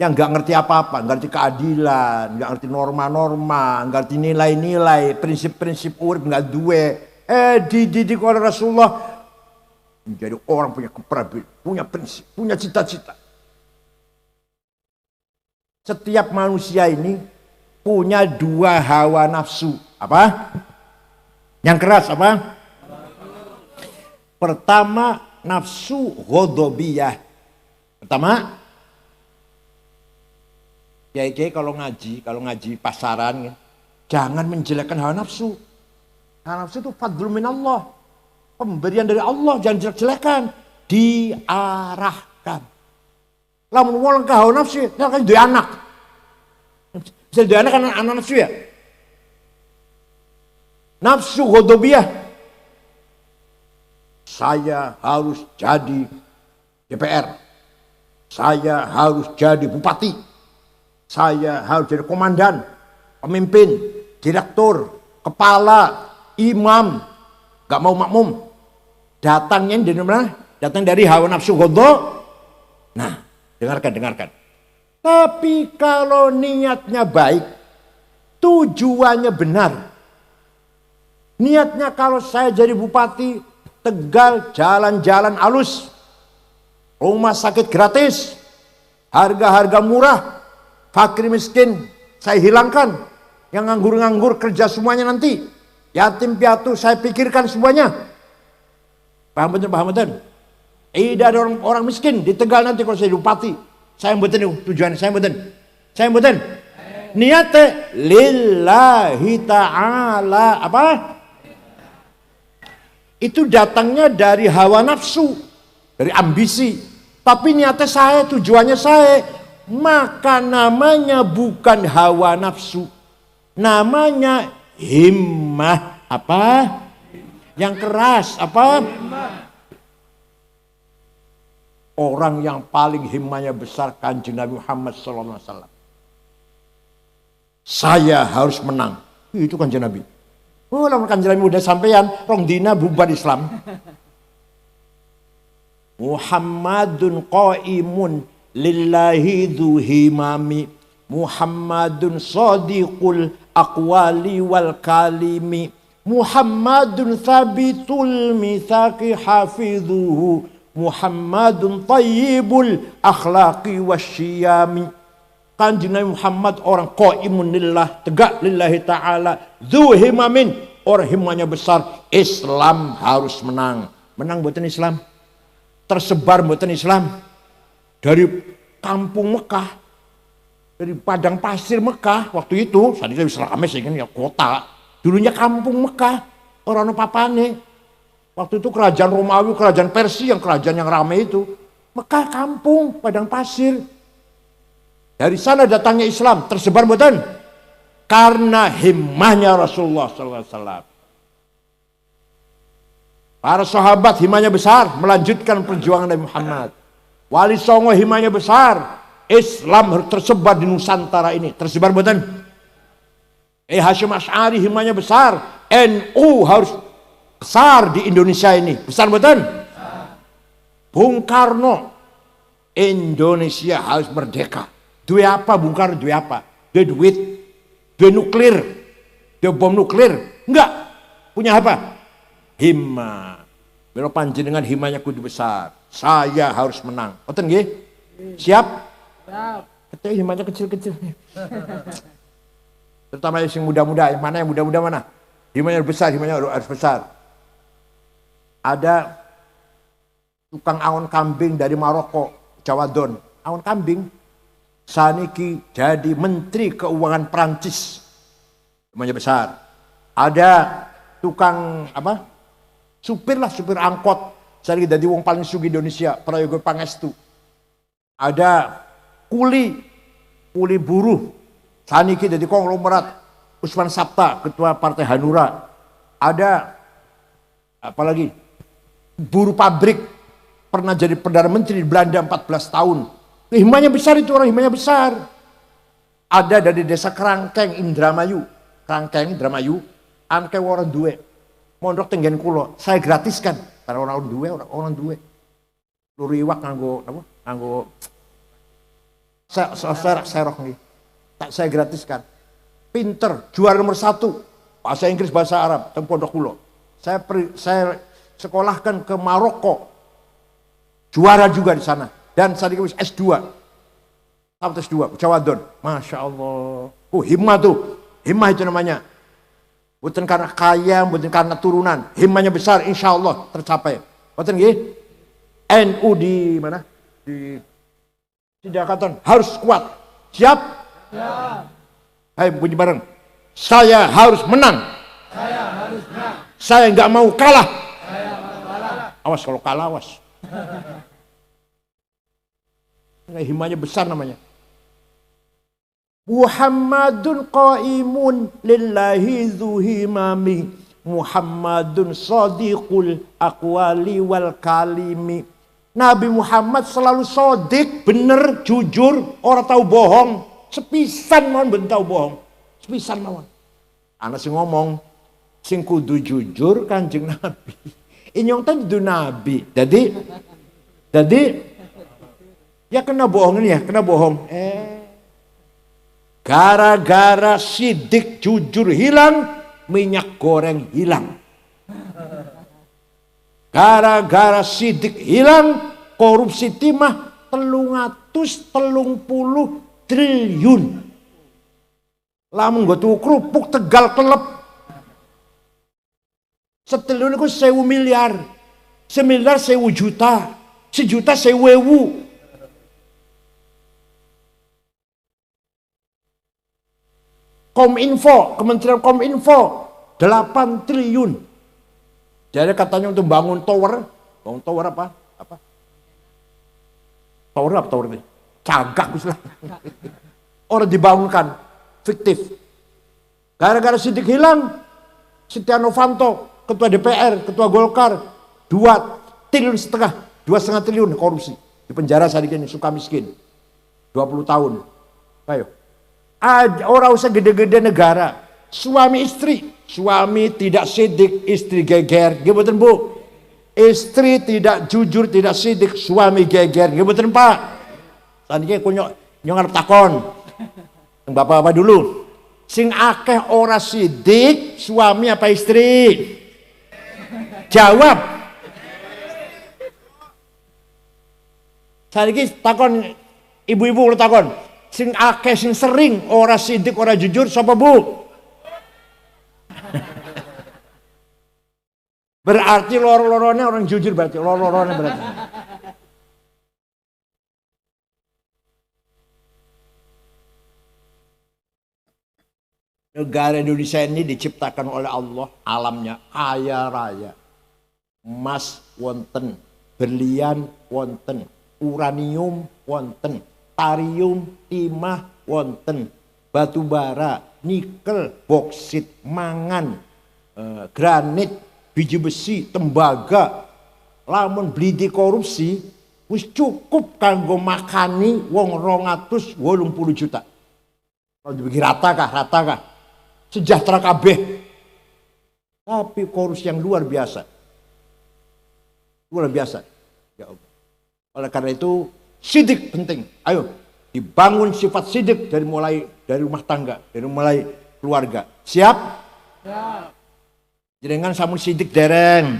S1: yang nggak ngerti apa-apa, nggak ngerti keadilan, nggak ngerti norma-norma, nggak ngerti nilai-nilai, prinsip-prinsip urip, nggak duwe. Dididik oleh Rasulullah menjadi orang punya kepribadian, punya prinsip, punya cita-cita. Setiap manusia ini punya dua hawa nafsu. Apa? Yang keras apa? Pertama, nafsu ghadabiyah. Pertama, kiai-kiai kalau ngaji pasaran, jangan menjelekkan hawa nafsu. Hawa nafsu itu fadlun minallah. Pemberian dari Allah, jangan jelek-jelekan. Diarahkan. Lamun wong ke hawa nafsu, kan duwe anak. Bisa duwe anak kan anak nafsu ya. Nafsu ghadabiyah. Saya harus jadi DPR. Saya harus jadi bupati. Saya harus jadi komandan, pemimpin, direktur, kepala, imam. Gak mau makmum. Datangnya dari mana? Datang dari hawa nafsu ghadab. Nah, dengarkan. Tapi kalau niatnya baik, tujuannya benar. Niatnya kalau saya jadi bupati Tegal, jalan-jalan alus, rumah sakit gratis, harga-harga murah, fakir miskin saya hilangkan, yang nganggur-nganggur kerja semuanya nanti, yatim piatu saya pikirkan semuanya. Paham betul? Tidak ada orang miskin di Tegal nanti kalau saya bupati. Saya mboten tujuan saya mboten. Niatnya lillahi ta'ala apa? Itu datangnya dari hawa nafsu, dari ambisi. Tapi niatnya saya, tujuannya saya. Maka namanya bukan hawa nafsu. Namanya himmah. Apa? Yang keras. Apa? Orang yang paling himmahnya besar Kanjeng Nabi Muhammad SAW. Saya harus menang. Itu Kanjeng Nabi. Oh, lamun Kanjeng Nabi udah sampeyan, rong dina bubar Islam. Muhammadun qaimun lillahi dhu himami. Muhammadun sadiqul aqwali wal kalimi. Muhammadun thabitul mitsaqi hafidhuhu. Muhammadun tayyibul akhlaqi wasyiyami. Kanjeng Nabi Muhammad orang qaimun lillah, tegak lillahi ta'ala, dzu himamin, orang himmahnya besar. Islam harus menang. Menang mboten Islam? Tersebar mboten Islam? Dari kampung Mekah, dari padang pasir Mekah waktu itu, saat itu rame sih kan ya kota. Dulunya kampung Mekah, orang papane. Waktu itu kerajaan Romawi, kerajaan Persia, kerajaan yang ramai itu. Mekah kampung, padang pasir. Dari sana datangnya Islam, tersebar mboten? Karena himmahnya Rasulullah SAW. Para sahabat himmahnya besar, melanjutkan perjuangan Nabi Muhammad. Wali Songo himmahnya besar, Islam tersebar di Nusantara ini. Tersebar mboten? Hasyim Asy'ari himmahnya besar, NU harus besar di Indonesia ini. Besar mboten? Bung Karno, Indonesia harus merdeka. Duwe apa Bung Karno? Duwe apa? Duwe duit, duwe nuklir, duwe bom nuklir? Enggak. Punya apa? Himmah. Beliau panjenengan himmahnya kudu besar. Saya harus menang. Oten nggih? Siap? Siap. Katanya himmahnya kecil-kecil. Terutama yang muda-muda, yang mana yang muda-muda mana? Himmahnya besar, himmahnya harus besar. Ada tukang awon kambing dari Maroko, Jawa Don. Awon kambing. Saniki jadi Menteri Keuangan Prancis, namanya besar. Ada tukang apa? Supir angkot. Saniki jadi wong paling sugih Indonesia, prayoga pangestu. Ada kuli buruh. Saniki jadi konglomerat. Usman Sabta, ketua Partai Hanura. Ada apalagi buruh pabrik, pernah jadi Perdana Menteri di Belanda 14 tahun. Himmahnya besar itu, orang himmahnya besar. Ada dari desa Kerangkeng, Indramayu. Kerangkeng, Indramayu. Anke orang duwe. Mondok tenggen kulo. Saya gratiskan. Para orang duwe. Luru iwak nganggo, apa? Nganggo serok nih. Tak saya gratiskan. Pinter, juara nomor 1. Bahasa Inggris, bahasa Arab. Teng pondok kulo. Saya sekolahkan ke Maroko. Juara juga di sana. Dan saat itu S2. 102, Jawadon. Masya Allah. Himmah tuh. Himmah itu namanya. Bukan karena kaya, bukan karena turunan. Himmahnya besar, insya Allah tercapai. Bukan gini. NU di mana? Di Jakarta harus kuat. Siap? Siap. Hai, bunyi bareng. Saya harus menang. Saya harus menang. Saya nggak mau kalah. Saya mau kalah. Awas kalau kalah, awas. Himmahnya besar namanya. Muhammadun qaimun lillahi zuhimami. Muhammadun sadiqul aqwali wal kalimi. Nabi Muhammad selalu sodik, bener, jujur, orang tahu bohong. Sepisan mohon ben tahu bohong. Sepisan mawon. Anak sing ngomong sing kudu jujur Kanjeng Nabi. Inyong teh kudu nabi. Jadi ya kena bohong ini ya, kena bohong. Gara-gara sidik jujur hilang, minyak goreng hilang. Gara-gara sidik hilang, korupsi timah 330 triliun. Lamun nggo tuku kerupuk Tegal kelep. Setriliun itu 1.000 miliar. 1 miliar 1.000 juta. 1 juta 1.000. Kominfo, Kementerian Kominfo 8 triliun. Jadi katanya untuk bangun tower apa? Tower ini. Cagak lah. Orang dibangunkan fiktif. Gara-gara sidik hilang, Setia Novanto, ketua DPR, ketua Golkar, 2,5 triliun korupsi. Di penjara saat ini suka miskin. 20 tahun. Ayo. Orang usah gede-gede negara. Suami istri. Suami tidak sidik, istri geger. Gimana Bu? Istri tidak jujur, tidak sidik, suami geger. Gimana Pak? Tadi aku nyongar takon. Bapak-bapak dulu. Sing akeh ora sidik, suami apa istri? Jawab. Saiki takon ibu-ibu takon. Sing akeh sing sering ora sidik ora jujur sapa Bu? Berarti loro-lorone orang jujur berarti loro-lorone berarti. Negara Indonesia ini diciptakan oleh Allah, alamnya kaya raya. Emas wonten, berlian wonten, uranium wonten, tarium, timah wonten, batu bara, nikel, boksit, mangan, granit, biji besi, tembaga. Lamun beli di korupsi wis cukup kanggo makani wong 280 juta. Kalau dibagi rata kah? Sejahtera kabeh. Tapi korupsi yang luar biasa. Luar biasa. Ya Allah. Oleh karena itu sidik penting. Ayo dibangun sifat sidik dari rumah tangga, dari mulai keluarga. Siap? Siap. Jenengan samun sidik dereng.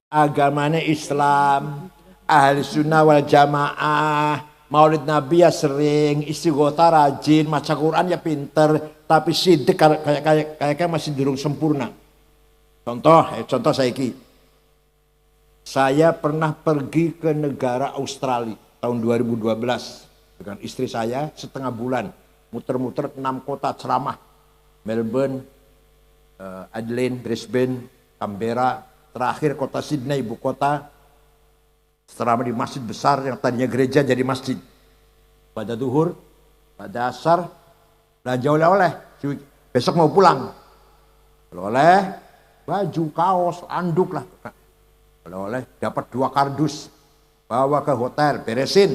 S1: Agamanya Islam, ahli sunnah wal jamaah, maulid nabi ya sering, istighotha rajin, maca Quran ya pinter, tapi sidik kayak masih durung sempurna. Contoh saya pernah pergi ke negara Australia tahun 2012 dengan istri saya setengah bulan, muter-muter 6 kota ceramah, Melbourne, Adelaide, Brisbane, Canberra, terakhir kota Sydney, ibu kota. Ceramah di masjid besar yang tadinya gereja jadi masjid. Pada duhur, pada asar, belanja oleh-oleh. Besok mau pulang. Oleh-oleh, baju, kaos, anduk lah. Oleh-oleh, dapat 2 kardus. Bawa ke hotel, beresin.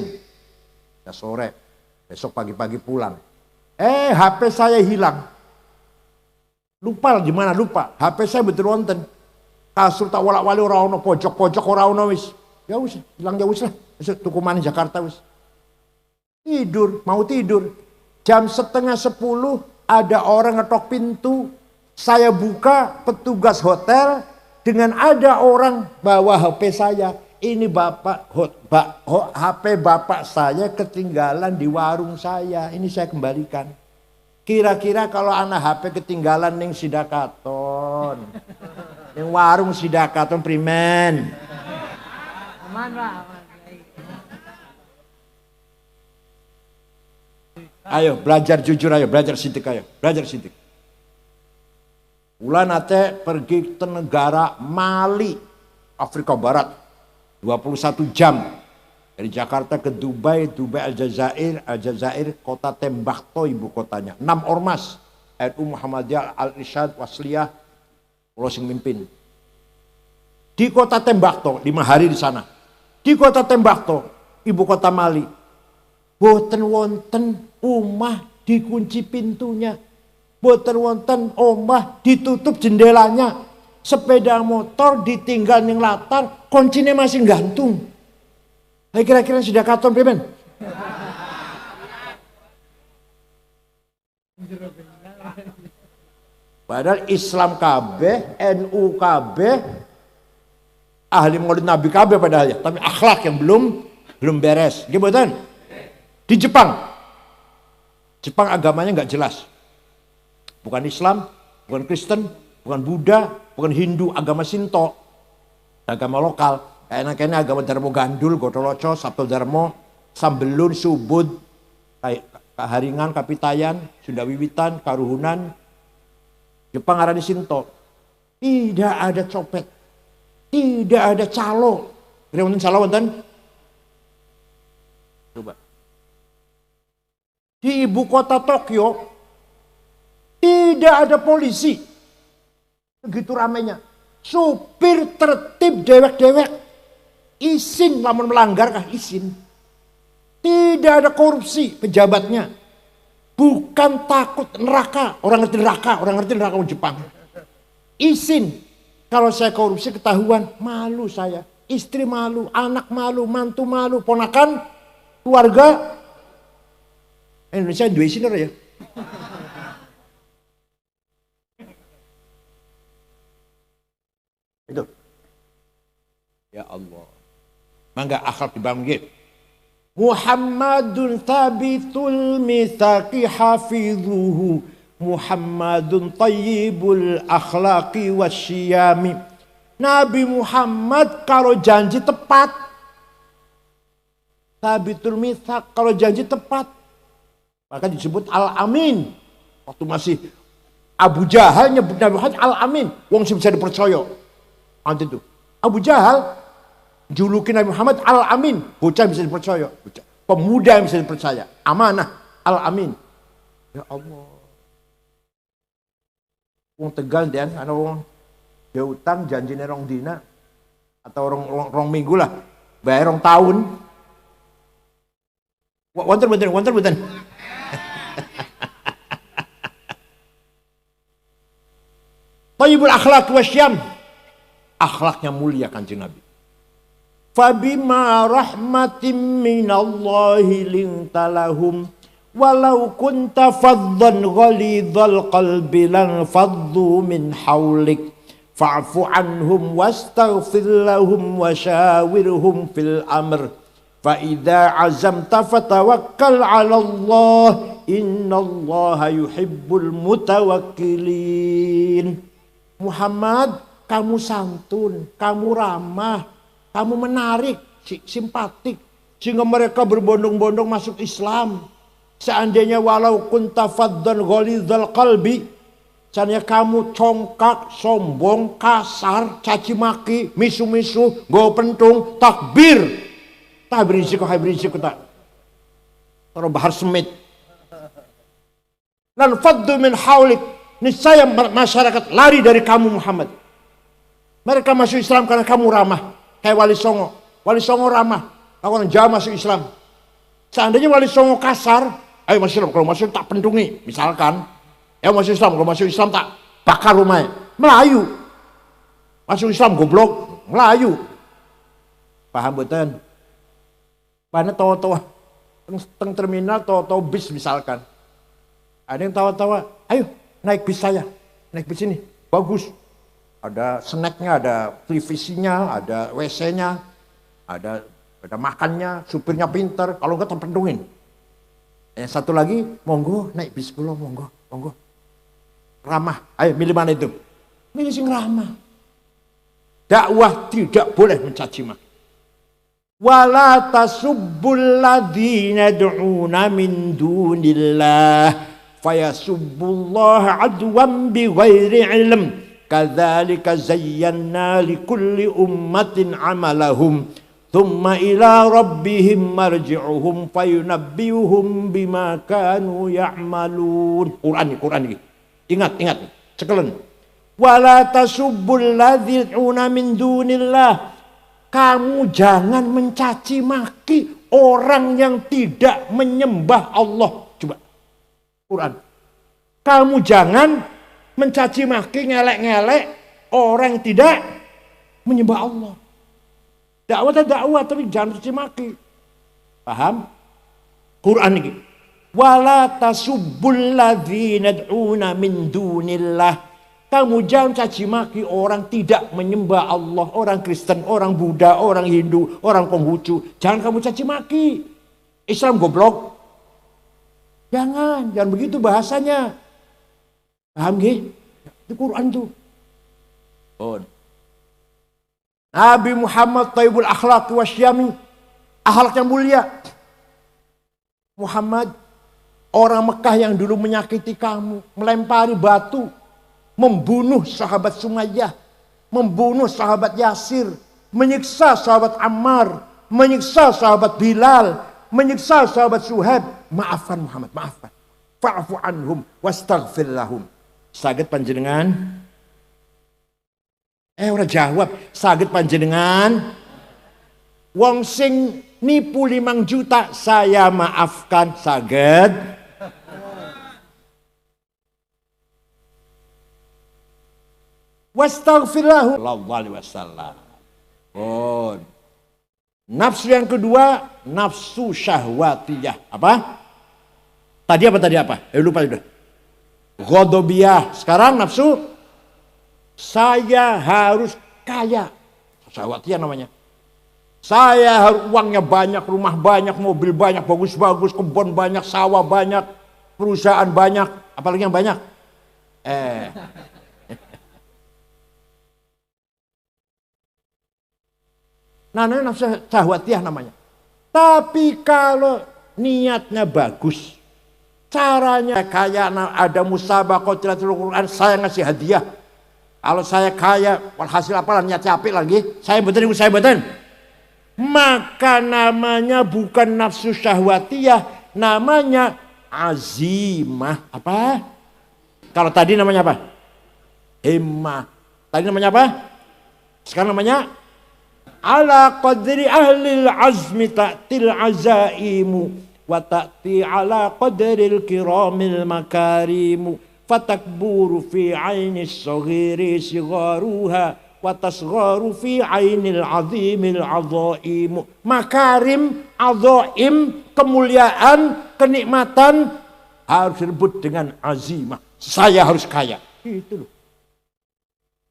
S1: Ya sore, besok pagi-pagi pulang. HP saya hilang. Lupa gimana lupa. HP saya betul wonten. Kasur tak walak-wali ora ono, pojok-pojok ora ono wis. Ya wis, hilang ya wis lah. Besok tuku maneh Jakarta wis. Mau tidur. Jam 9:30 ada orang ngetok pintu. Saya buka, petugas hotel dengan ada orang bawa HP saya, ini HP bapak saya ketinggalan di warung saya, ini saya kembalikan. Kira-kira kalau anak HP ketinggalan ning Sidakaton, ning warung Sidakaton primen.
S2: Aman Pak.
S1: Ayo belajar jujur, ayo belajar sidik, ayo belajar sidik. Ulah nate pergi ke negara Mali, Afrika Barat, 21 jam dari Jakarta ke Dubai, Aljazair, kota Tembakto ibu kotanya. 6 ormas, NU Muhammadiyah, Al-Irsyad, Wasliyah, Allah sing mimpin. Di kota Tembakto, 5 hari di sana. Di kota Tembakto, ibu kota Mali, boten wonten omah dikunci pintunya, boten wonten omah ditutup jendelanya, sepeda motor ditinggal ning latar, kuncinya masih gantung. Kira-kira sudah katon primen? Padahal Islam kabeh, NU kabeh, ahli maulid Nabi kabeh padahal ya, tapi akhlak yang belum beres. Gimana? Di Jepang agamanya nggak jelas, bukan Islam, bukan Kristen, bukan Buddha, bukan Hindu, agama Shinto, agama lokal. Kayaknya agama Darmo Gandul, Gotoloco, Sabto Darmo, Sambelun, Subud, Kaharingan, Kapitayan, Sunda Wiwitan, Karuhunan. Jepang arani Shinto. Tidak ada copet, tidak ada calo. Wonten calo wonten? Coba. Di ibu kota Tokyo tidak ada polisi. Begitu ramenya. Supir tertib dewek-dewek. Izin lamun melanggar kah izin. Tidak ada korupsi pejabatnya. Bukan takut neraka. Orang ngerti neraka Jepang. Izin. Kalau saya korupsi ketahuan, malu saya. Istri malu, anak malu, mantu malu, ponakan, keluarga. Indonesia dua izin ya. Itu. Ya Allah. Mangga akhlak dibangun gitu. Muhammadun thabitul mitsaqi hafidhuhu, Muhammadun tayyibul akhlaqi wasyiyami. Nabi Muhammad kalau janji tepat. Thabitul mitsaq kalau janji tepat. Maka disebut Al-Amin. Waktu masih Abu Jahal nyebut Nabi Muhammad Al-Amin. Wong sing bisa dipercaya. Nanti itu. Abu Jahal julukin Nabi Muhammad Al-Amin. Bocah bisa dipercaya. Pemuda yang bisa dipercaya. Amanah. Al-Amin. Ya Allah. Wong Tegal dan ana wong dia utang janjine rong dina atau rong minggu lah. Bayar rong tahun. Wonten. Thayyibul akhlaq wasyam. Akhlaknya mulia Kanjeng Nabi. Fabima rahmatin minallahi lintalahum walau kunta faddan ghalidhal qalbi lan faddu min haulik fa'fu anhum wastaghfir lahum wasyawirhum fil amr fa idza azamta fatawakkal 'ala Allah innallaha yuhibbul mutawakkilin. Muhammad, kamu santun, kamu ramah, kamu menarik, simpatik, sehingga mereka berbondong-bondong masuk Islam. Seandainya walau kunta faddan ghalidhal qalbi, seandainya kamu congkak, sombong, kasar, caci maki, misu-misu, go pentung, takbir. Tak berisiko tak. Taruh bahar semit. Lan faddu min haulik. Niscaya masyarakat lari dari kamu Muhammad. Mereka masuk Islam karena kamu ramah. Kayak Wali Songo. Wali Songo ramah. Orang Jawa masuk Islam. Seandainya Wali Songo kasar, ayo masuk Islam. Kalau masuk tak pentungi. Misalkan, ya masuk Islam. Kalau masuk Islam tak bakar rumahnya. Melayu. Masuk Islam goblok. Melayu. Paham betul? Mana tawa-tawa. Teng terminal tawa-tawa bis misalkan. Ada yang tawa-tawa. Ayo naik bis saya. Naik bis ini. Bagus. Ada snacknya, ada televisinya, ada WC-nya, ada makannya, supirnya pinter, kalau enggak terpenuhin. Yang satu lagi, monggo naik bis kula, monggo. Ramah, ayo milih mana itu? Milih sing ramah. Dakwah tidak boleh mencaci maki. Wala tasubbul ladzina yad'una min dunillah fayasubbullaha adwan bighairi ilm. Kadzalika zayyana likulli ummatin amalahum thumma ila rabbihim marji'uhum fayunabbi'uhum bima kanu ya'malun. Quran ini. Ingat, cekelen. Wala tasubbul ladzina min dunillah. Kamu jangan mencaci maki orang yang tidak menyembah Allah. Coba. Quran. Kamu jangan mencaci maki, ngelek-ngelek orang yang tidak menyembah Allah. Dakwah tapi jangan mencaci maki. Paham? Quran ini. Wala tasubbul ladzina yad'una min dunillah. Kamu jangan caci maki orang tidak menyembah Allah, orang Kristen, orang Buddha, orang Hindu, orang Konghucu. Jangan kamu caci maki. Islam goblok. Jangan begitu bahasanya. Paham gak? Itu Quran tuh. Oh. Nabi Muhammad Thayyibul Akhlaq Wasyami, akhlak yang mulia. Muhammad, orang Mekah yang dulu menyakiti kamu, melempari batu, membunuh sahabat Sumayyah, membunuh sahabat Yasir, menyiksa sahabat Ammar, menyiksa sahabat Bilal, menyiksa sahabat Suhaib. Maafkan Muhammad, maafkan. Fa'fu anhum wastaghfir lahum. Saged panjenengan? Ora jawab. Saged panjenengan? Wong sing nipu 5 juta saya maafkan. Saged? Wastaghfirlahu sallallahu alaihi wasallam. Oh. Nafsu yang kedua, nafsu syahwatiyah. Apa? Tadi apa? Lupa sudah. Ghadabiyah. Sekarang nafsu saya harus kaya. Syahwatiyah namanya. Saya harus uangnya banyak, rumah banyak, mobil banyak, bagus-bagus, kebun banyak, sawah banyak, perusahaan banyak, apalagi yang banyak. Namanya nafsu syahwatiyah namanya. Tapi kalau niatnya bagus, caranya kayak ada musabaqah tilawatil Quran, saya ngasih hadiah. Kalau saya kaya, walhasil apa niat capek lagi, saya beten. Maka namanya bukan nafsu syahwatiyah, namanya azimah. Apa? Kalau tadi namanya apa? Himmah. Tadi namanya apa? Sekarang namanya ala qadri ahlil azmi ta'til azaimu wa ta'ti ala qadril kiramil makarimu fatakburu fi ainis saghiri sigharuha wa tasgharu fi ainil azimil azaimu. Makarim, azaim, kemuliaan, kenikmatan harus disebut dengan azimah. Saya harus kaya. Itu loh.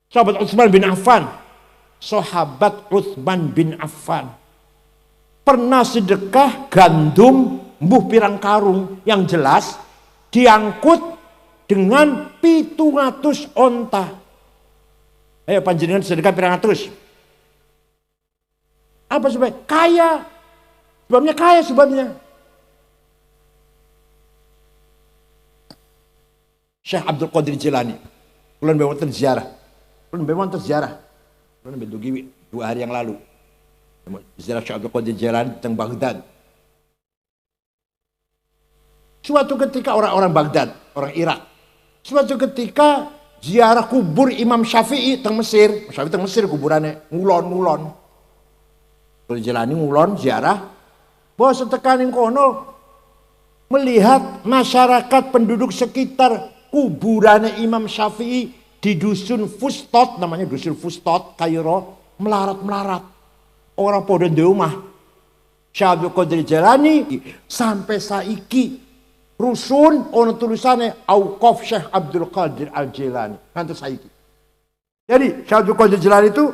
S1: Sahabat Utsman bin Affan, sahabat Utsman bin Affan pernah sedekah gandum mbuh pirang karung yang jelas diangkut dengan 700 onta. Ayo panjenengan sedekah pirang ratus. Apa sebabnya? Kaya. Sebabnya kaya sebabnya. Syekh Abdul Qadir Jilani. Kulon bewonten ziarah. Kulon bedugi 2 hari yang lalu. Ziarah Syekh Abdul Qadir Jilani teng Baghdad. Suatu ketika orang-orang Baghdad, orang Irak. Suatu ketika ziarah kubur Imam Syafi'i teng Mesir. Syafi'i teng Mesir kuburannya ngulon. Qadir Jilani ngulon ziarah. Bahwa setekaning kono melihat masyarakat penduduk sekitar kuburannya Imam Syafi'i di dusun Fustot, namanya dusun Fustot, Kairo, melarat-melarat. Orang podo di rumah. Syekh Abdul Qadir Jilani sampai saiki rusun ono tulisannya Auqaf Syekh Abdul Qadir Al Jilani. Ngantos saiki. Jadi Syekh Abdul Qadir Jilani itu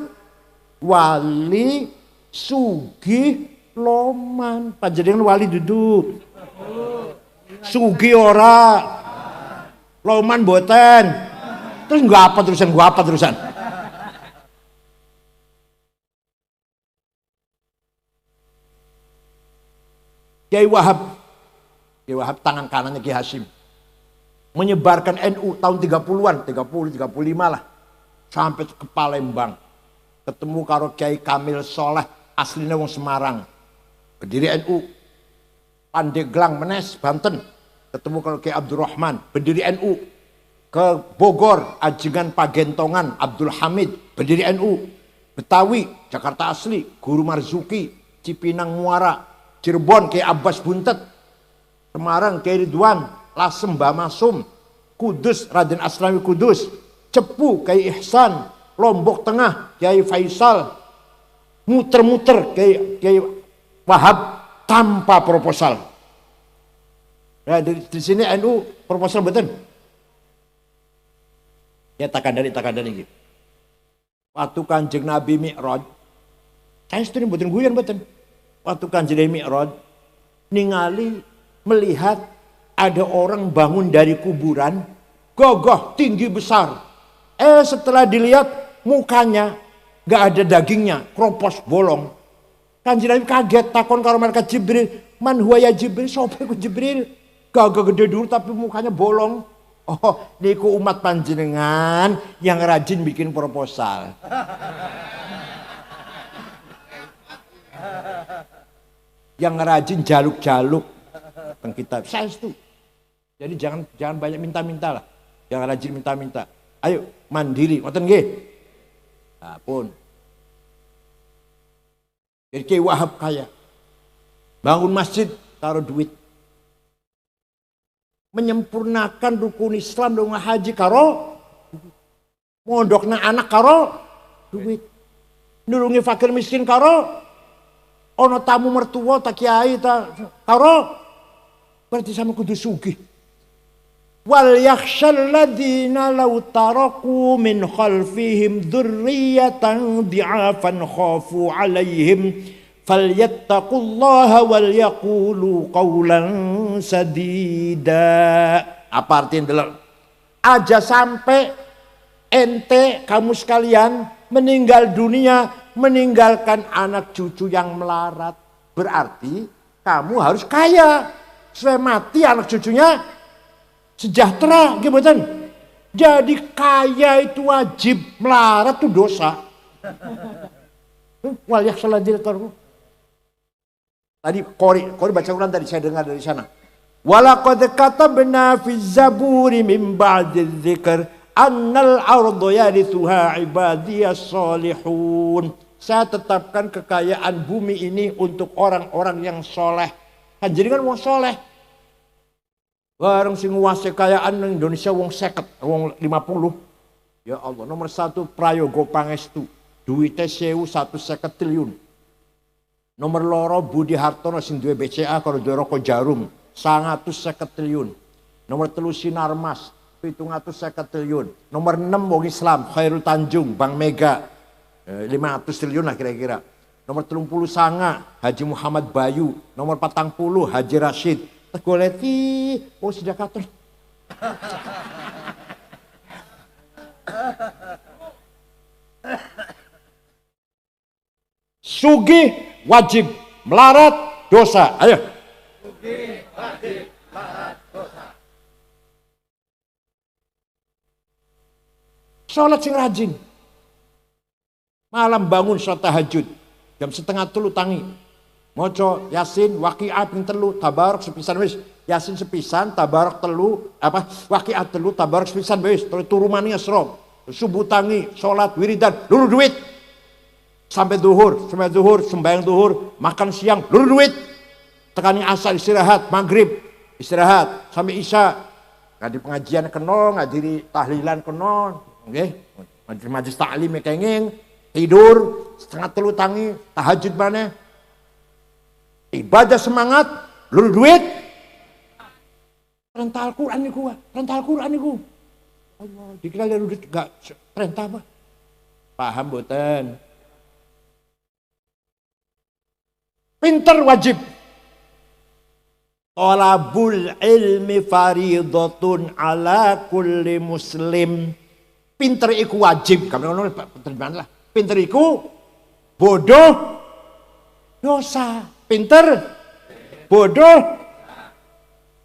S1: wali sugih loman. Panjenengan wali duduk. Sugih ora. Loman boten. Terus gua apa terusan? Kiai Wahab tangan kanannya Kiai Hasyim menyebarkan NU tahun 30-an, 35 lah, sampai ke Palembang. Ketemu karo Kiai Kamil Soleh, aslinya wong Semarang, pendiri NU. Pandeglang Menes, Banten, ketemu karo Kiai Abdurrahman, pendiri NU. Ke Bogor, Ajengan Pagentongan, Abdul Hamid, pendiri NU. Betawi, Jakarta asli, Guru Marzuki, Cipinang Muara, Cirebon, Kiai Abbas Buntet, Semarang, Kiai Ridwan, Lasem, Mbah Masum, Kudus, Raden Aslami Kudus, Cepu, Kiai Ihsan, Lombok Tengah, Kiai Faisal, muter-muter Kiai Wahab tanpa proposal. Ya, di sini NU proposal betul. Ya takandani gitu. Waktu Kanjeng Nabi Mi'raj, saya itu betul guyon betul. Waktu Kanjeng Nabi Mi'raj, ningali melihat ada orang bangun dari kuburan, gagah tinggi besar. Setelah dilihat mukanya gak ada dagingnya, kropos bolong. Kanjeng Nabi kaget, takon karo malaikat Jibril, man huwa ya Jibril, sapa iku Jibril? Gagah gede dulu tapi mukanya bolong. Oh, niku umat panjenengan yang rajin bikin proposal. Yang rajin jaluk-jaluk teng kitab. Saya itu. Jadi jangan banyak minta-minta lah. Jangan rajin minta-minta. Ayo mandiri, ngoten nggih. Nah, pun. Jadi Kiai Wahab kaya. Bangun masjid taruh duit. Menyempurnakan rukun Islam dengan haji karo mondokna anak karo duit. Nulungi fakir miskin karo ono tamu mertua tak kiai tak karo berarti sama kudu sugih. Wal yakhshal ladzina law taraku min khalfihim dzurriyyatan dhi'afan khafu 'alaihim falyattaqullaha wal yaqulu qawlan sadida. Apa artinya delok? Aja sampai ente kamu sekalian meninggal dunia meninggalkan anak cucu yang melarat. Berarti kamu harus kaya. Supaya mati anak cucunya sejahtera, gimana? Jadi kaya itu wajib, melarat itu dosa. Wal yakhshal ladzina taraku. Tadi Qori baca Quran tadi saya dengar dari sana. Walaqad katabna fi zaburi min ba'di dzikr annal arda yarithuha ibadiyas salihun. Saya tetapkan kekayaan bumi ini untuk orang-orang yang soleh. Kan jadi kan wong soleh. Bareng sing nguasai kekayaan Indonesia wong 50, wong 50. Ya Allah, nomor 1 Prayogo Pangestu. Duitnya 150 triliun. Nomor loro Budi Hartono sing duwe BCA karo duwe Roko Jarum 150 triliun. Nomor 3 Sinarmas 750 triliun. Nomor 6 wong Islam Khairul Tanjung Bank Mega 500 triliun lah kira-kira. Nomor 30 Sanga Haji Muhammad Bayu. Nomor 40 Haji Rashid. Tegoleti sudah katon. Sugih wajib, melarat dosa. Ayo. Sugih wajib, melarat dosa. Sholat sing rajin. Malam bangun sholat tahajud. Jam 2:30 tangi. Moco Yasin, Waqi'ah ping 3, Tabarok sepisan wis. Yasin sepisan, Tabarok 3, Waqi'ah 3, Tabarok sepisan wis. Terus turu mani asro. Subuh tangi, sholat wiridan, lulu duit. Sampai zuhur, sembahyang zuhur, makan siang, lulu duit. Tekani asar istirahat, maghrib istirahat, sampai isya. Ngadi pengajian keno, ngadiri tahlilan keno, nggih. Majelis taklim kenging, tidur 2:30 tangi, tahajud mana? Ibadah semangat, lulu duit. Perintah Al-Quran niku, Allah, dikira lulu duit gak perintah apa? Paham boten? Pinter wajib. Thalabul ilmi faridatun ala kulli muslim. Pinter iku wajib. Kami ngono terjemahan lah. Pinter iku bodoh dosa. Pinter bodoh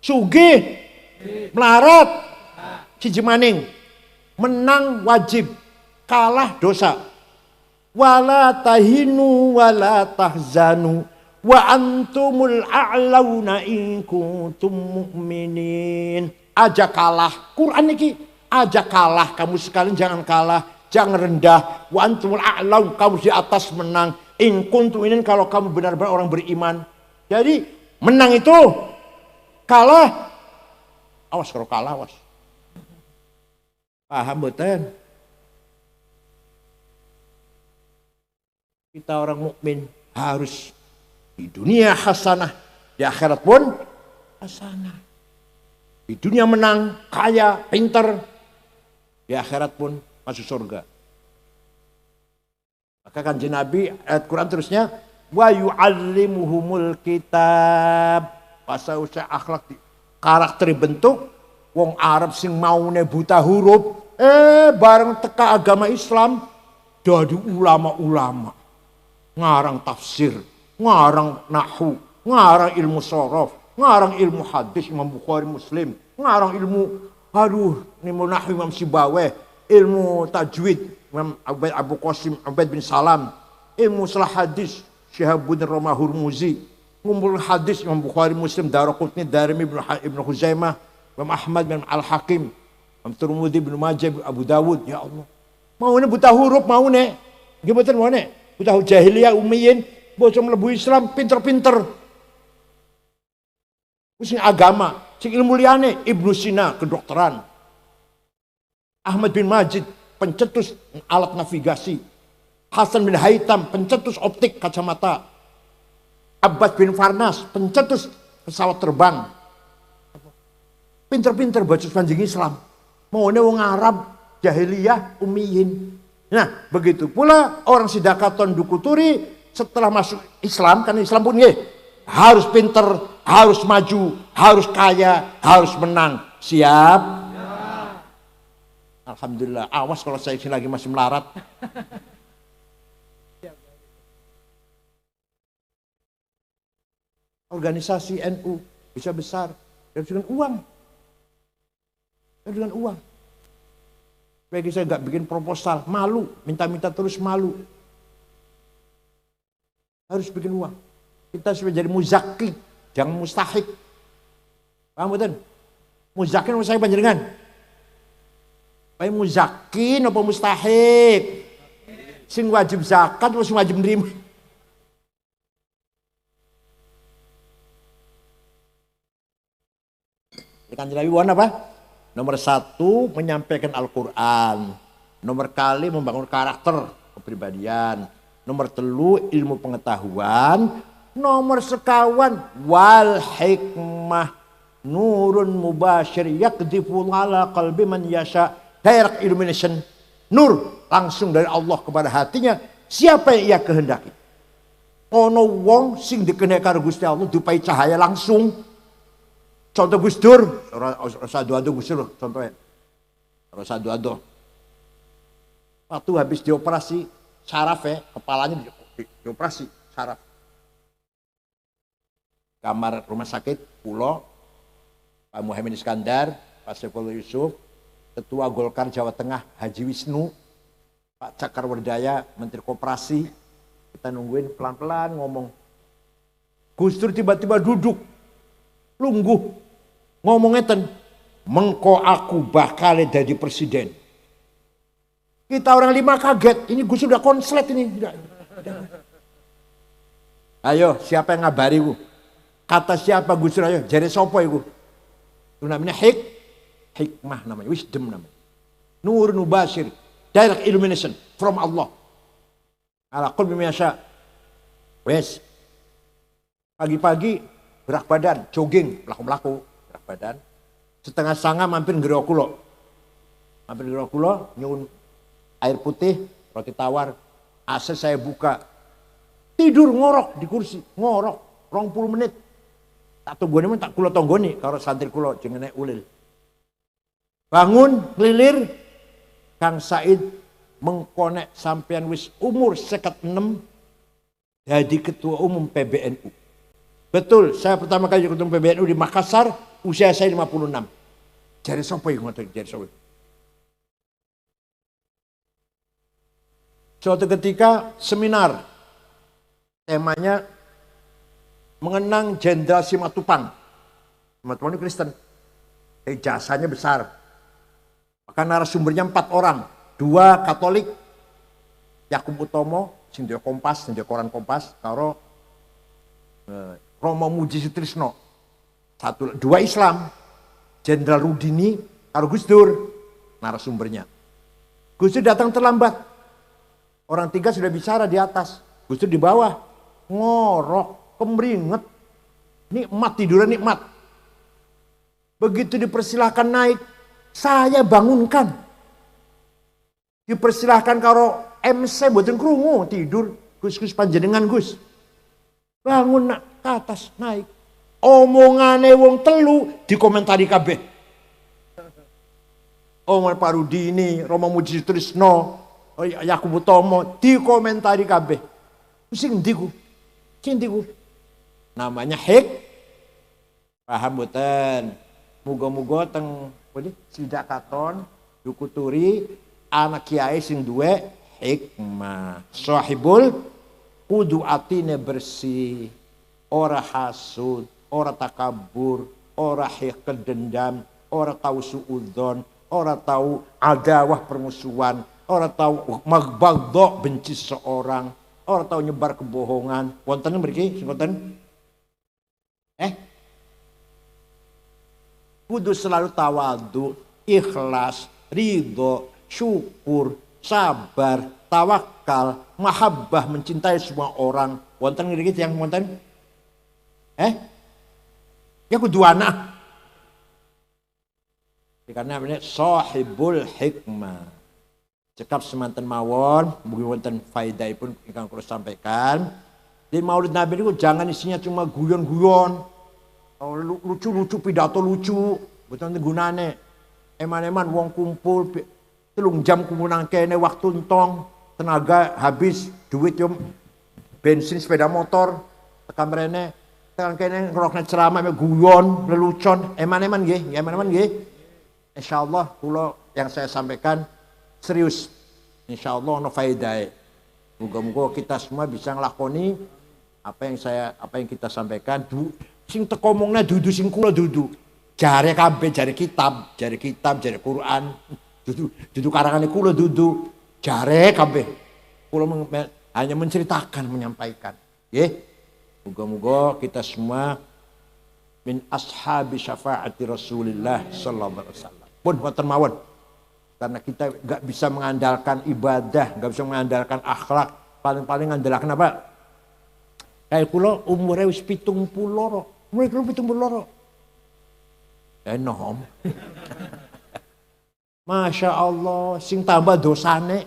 S1: sugih melarat siji maning menang wajib kalah dosa. Wala tahinu wala tahzanu wa antumul a'launa in kuntum mu'minin. Aja kalah. Quran iki aja kalah, kamu sekalian jangan kalah, jangan rendah. Wa antumul a'laun, kamu di atas menang. In kuntum mu'minin, kalau kamu benar-benar orang beriman. Jadi menang itu kalah. Awas kalau kalah, awas. Paham betul? Kita orang mukmin harus di dunia hasanah, di akhirat pun hasanah. Di dunia menang, kaya, pinter, di akhirat pun masuk surga. Maka kanjeng Nabi ayat Quran terusnya wa yu'allimuhumul kitab. Pasal usaha akhlak karakter bentuk wong Arab sing maune buta huruf, bareng teka agama Islam dadi ulama-ulama. Ngarang tafsir, ngarang nahwu, ngarang ilmu sorof, ngarang ilmu hadis Imam Bukhari Muslim, ngarang ilmu ilmu nahwu Imam Sibaweh, ilmu tajwid Imam Abu Qasim Ubaid bin Salam, ilmu salah hadis Syihabuddin Roma Hurmuzi, ngumpul hadis Imam Bukhari Muslim, Daraqutni, Darimi Ibnu Huzaimah, Imam Ahmad bin Al-Hakim, Imam Tirmidzi, Ibnu Majah, Abu Dawud. Ya Allah, mau ini buta huruf, mau nih gimana mau nih buta jahiliyah ummiyin, bocah mlebu Islam pinter-pinter. Sing agama, sing ilmu liyane Ibnu Sina kedokteran, Ahmad bin Majid pencetus alat navigasi, Hasan bin Haitam pencetus optik kacamata, Abbas bin Farnas pencetus pesawat terbang. Pinter-pinter baca panjang Islam. Mau wong Arab jahiliyah ummiyin. Nah, begitu pula orang Sidakaton Dukuturi setelah masuk Islam, karena Islam pun harus pinter, harus maju, harus kaya, harus menang. Siap? Ya. Alhamdulillah. Awas kalau saya lagi masih melarat. Organisasi NU bisa besar dengan uang. Dengan uang. Bagi saya nggak bikin proposal, malu, minta-minta terus malu. Harus bikin uang. Kita sudah jadi muzaki, jangan mustahik. Paham betul? Muzaki nama saya panjenengan. Baik muzaki apa mustahik? Sing wajib zakat atau sing wajib nerima? Kanjeng Nabi apa? Nomor 1 menyampaikan Al-Quran. Nomor kali membangun karakter kepribadian. Nomor 3 ilmu pengetahuan. Nomor sekawan wal hikmah nurun mubashir yakdifu ala qalbi man yasha. Direct illumination, nur langsung dari Allah kepada hatinya siapa yang ia kehendaki. Ono wong sing dikenai karo Gusti Allah dupai cahaya langsung. Contoh Gus Dur, Rosado Gus Dur contohnya. Rosado. Waktu habis dioperasi saraf kepalanya dioperasi saraf. Kamar rumah sakit Pulau, Pak Muhammad Iskandar, Pak Saifullah Yusuf, Ketua Golkar Jawa Tengah Haji Wisnu, Pak Cakar Wardaya, Menteri Koperasi. Kita nungguin pelan-pelan ngomong. Gus Dur tiba-tiba duduk, lungguh. Ngomong ngeten, mengko aku bakal jadi presiden. Kita orang 5 kaget, ini Gus sudah konslet ini. Ayo, siapa yang ngabari ku? Kata siapa Gus Dur, ayo, jari sopo iku? Itu namanya hikmah namanya, wisdom namanya. Nur nubashir, direct illumination from Allah. Ala qul bima yasha. Wes. Pagi-pagi berak badan, jogging, melaku-melaku. Badan setengah sanga mampir ngero kula nyuwun air putih roti tawar. AC saya buka. Tidur ngorok di kursi, ngorok 20 menit. Tak tunggone men tak kula tonggoni karo santri kula jenenge ulil. Bangun ngelilir Kang Said mengkonek sampean wis umur 56 jadi ketua umum PBNU. Betul, saya pertama kali ketua umum PBNU di Makassar, usia saya 56. Jari sapa iku ngoten, jari sapa? Suatu ketika seminar, temanya mengenang Jenderal Simatupang. Simatupang itu Kristen, jasanya besar. Maka narasumbernya 4 orang, 2 Katolik, Yakub Utomo, sing duwe Kompas, sing duwe koran Kompas, karo Romo Muji Sutrisno. 2 Islam, Jenderal Rudini, karo Gus Dur, narasumbernya. Gus Dur datang terlambat. Orang 3 sudah bicara di atas, Gus Dur di bawah, ngorok, kemeringet, nikmat tiduran nikmat. Begitu dipersilahkan naik, saya bangunkan. Dipersilahkan karo MC mboten krungu tidur, Gus panjenengan Gus. Bangun nak ke atas naik. Omongane wong telu dikomentari kabeh. Omongan Pak Rudini, Romo Muji Trisno, Yakub Utomo dikomentari kabeh. Sing ndi ku? Sing ndi ku? Namanya paham mboten? Muga-muga teng Sidak Katon, Duku Turi, anak kiai sing duwe hikmah. Sahibul kudu atine bersih, ora hasud, ora takabur, ora kedendam, ora tahu suudzon, ora tahu adawah permusuhan, ora tahu magbagdo benci seorang, ora tahu nyebar kebohongan. Wonten mriki sing wonten? Kudu selalu tawadu, ikhlas, ridho, syukur, sabar, tawakal, mahabbah, mencintai semua orang. Wonten mriki yang wonten? Ya kudu anak. Karena ini sahibul hikmah. Cekap semanten mawon, mugi wonten faedaipun ingkang kula sampaikan. Di Maulid Nabi niku jangan isinya cuma guyon-guyon. Lucu-lucu pidato lucu, betul gunane. Eman-eman wong kumpul 3 jam kumpul kene waktu entong, tenaga habis, duit yo bensin sepeda motor, tekan mrene, tekan kene ngrokne ceramah guyon, lelucon, eman-eman nggih, eman-eman nggih. Insyaallah kula yang saya sampaikan serius. Insyaallah ono faedahe. Muga-muga kita semua bisa nglakoni apa yang kita sampaikan. Sing teko omongna dudu sing kula dudu. Jare kabeh, jare kitab, jare Quran. Dudu karangane kula dudu. Jare kabeh. Kula hanya menceritakan, menyampaikan. Nggih. Muga-muga kita semua min ashabi syafaati Rasulillah sallallahu alaihi wasallam. Pun wonten mawon. Karena kita enggak bisa mengandalkan ibadah, enggak bisa mengandalkan akhlak, paling-paling ngandalkan apa? Kayak kula umure wis 70. Mulai kula 70. Enom. Masya Allah, sing tambah dosane.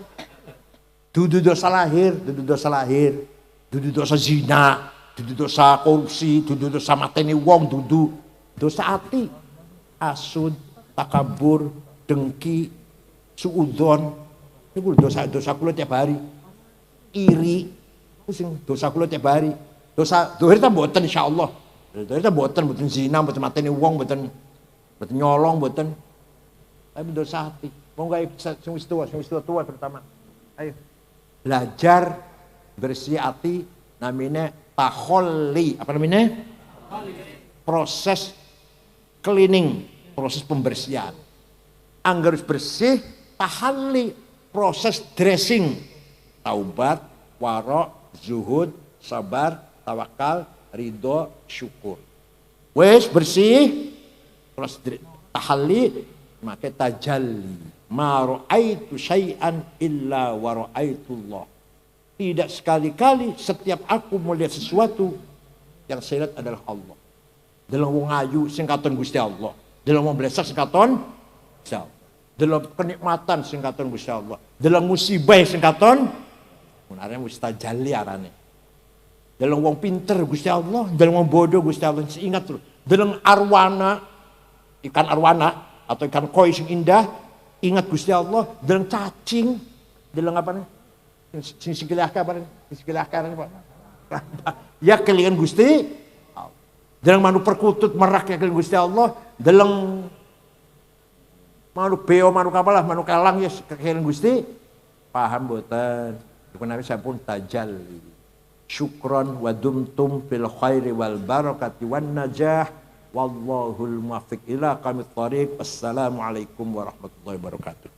S1: Dudu dosa lahir, dudu dosa zina, dudu dosa korupsi, dudu dosa mateni wong, dudu dosa ati, asud, takabur, dengki, suudzon. Niku dosa kula tiap hari. Iri, sing dosa kula tiap hari. Dosa dohir ta mboten insyaallah. Dohir ta mboten zina, mboten mateni wong, mboten nyolong, mboten. Tapi dosa hati. Monggo sing wis tua terutama. Ayo. Belajar bersih hati namanya taholli. Apa namanya? Proses cleaning, proses pembersihan. Anggar bersih, tahalli, proses dressing. Taubat, warok, zuhud, sabar, tawakal, ridho, syukur. Wes bersih, terus tahalli, maka tajalli. Ma ra'aitu syai'an illa wa ra'aitullah. Tidak sekali-kali setiap aku melihat sesuatu yang saya lihat adalah Allah. Dalam wong ayu sing katon Gusti Allah. Dalam wong blesak sing katon Gusti Allah. dalam kenikmatan sing katon Gusti Allah, dalam musibah sing katon menare mustajalli arane. Dalam wong pinter Gusti Allah, dalam wong bodoh Gusti Allah, ingat terus. Dalam arwana, ikan arwana atau ikan koi sing indah, ingat Gusti Allah. Dalam cacing, dalam apa nih? Sing sikilaka apa nih? Sikilaka apa? Ya kalian Gusti. Dalam manu perkutut merak ya kalian Gusti Allah. Dalam manu beo, manu kapalah, manu kalang ya kalian Gusti. Paham boten? Kenapa saya pun tajalli. Syukran wa dumtum fil khairi wal barakati wan najah. Wallahul muwaffiq ila qamit thariq. Assalamualaikum warahmatullahi wabarakatuh.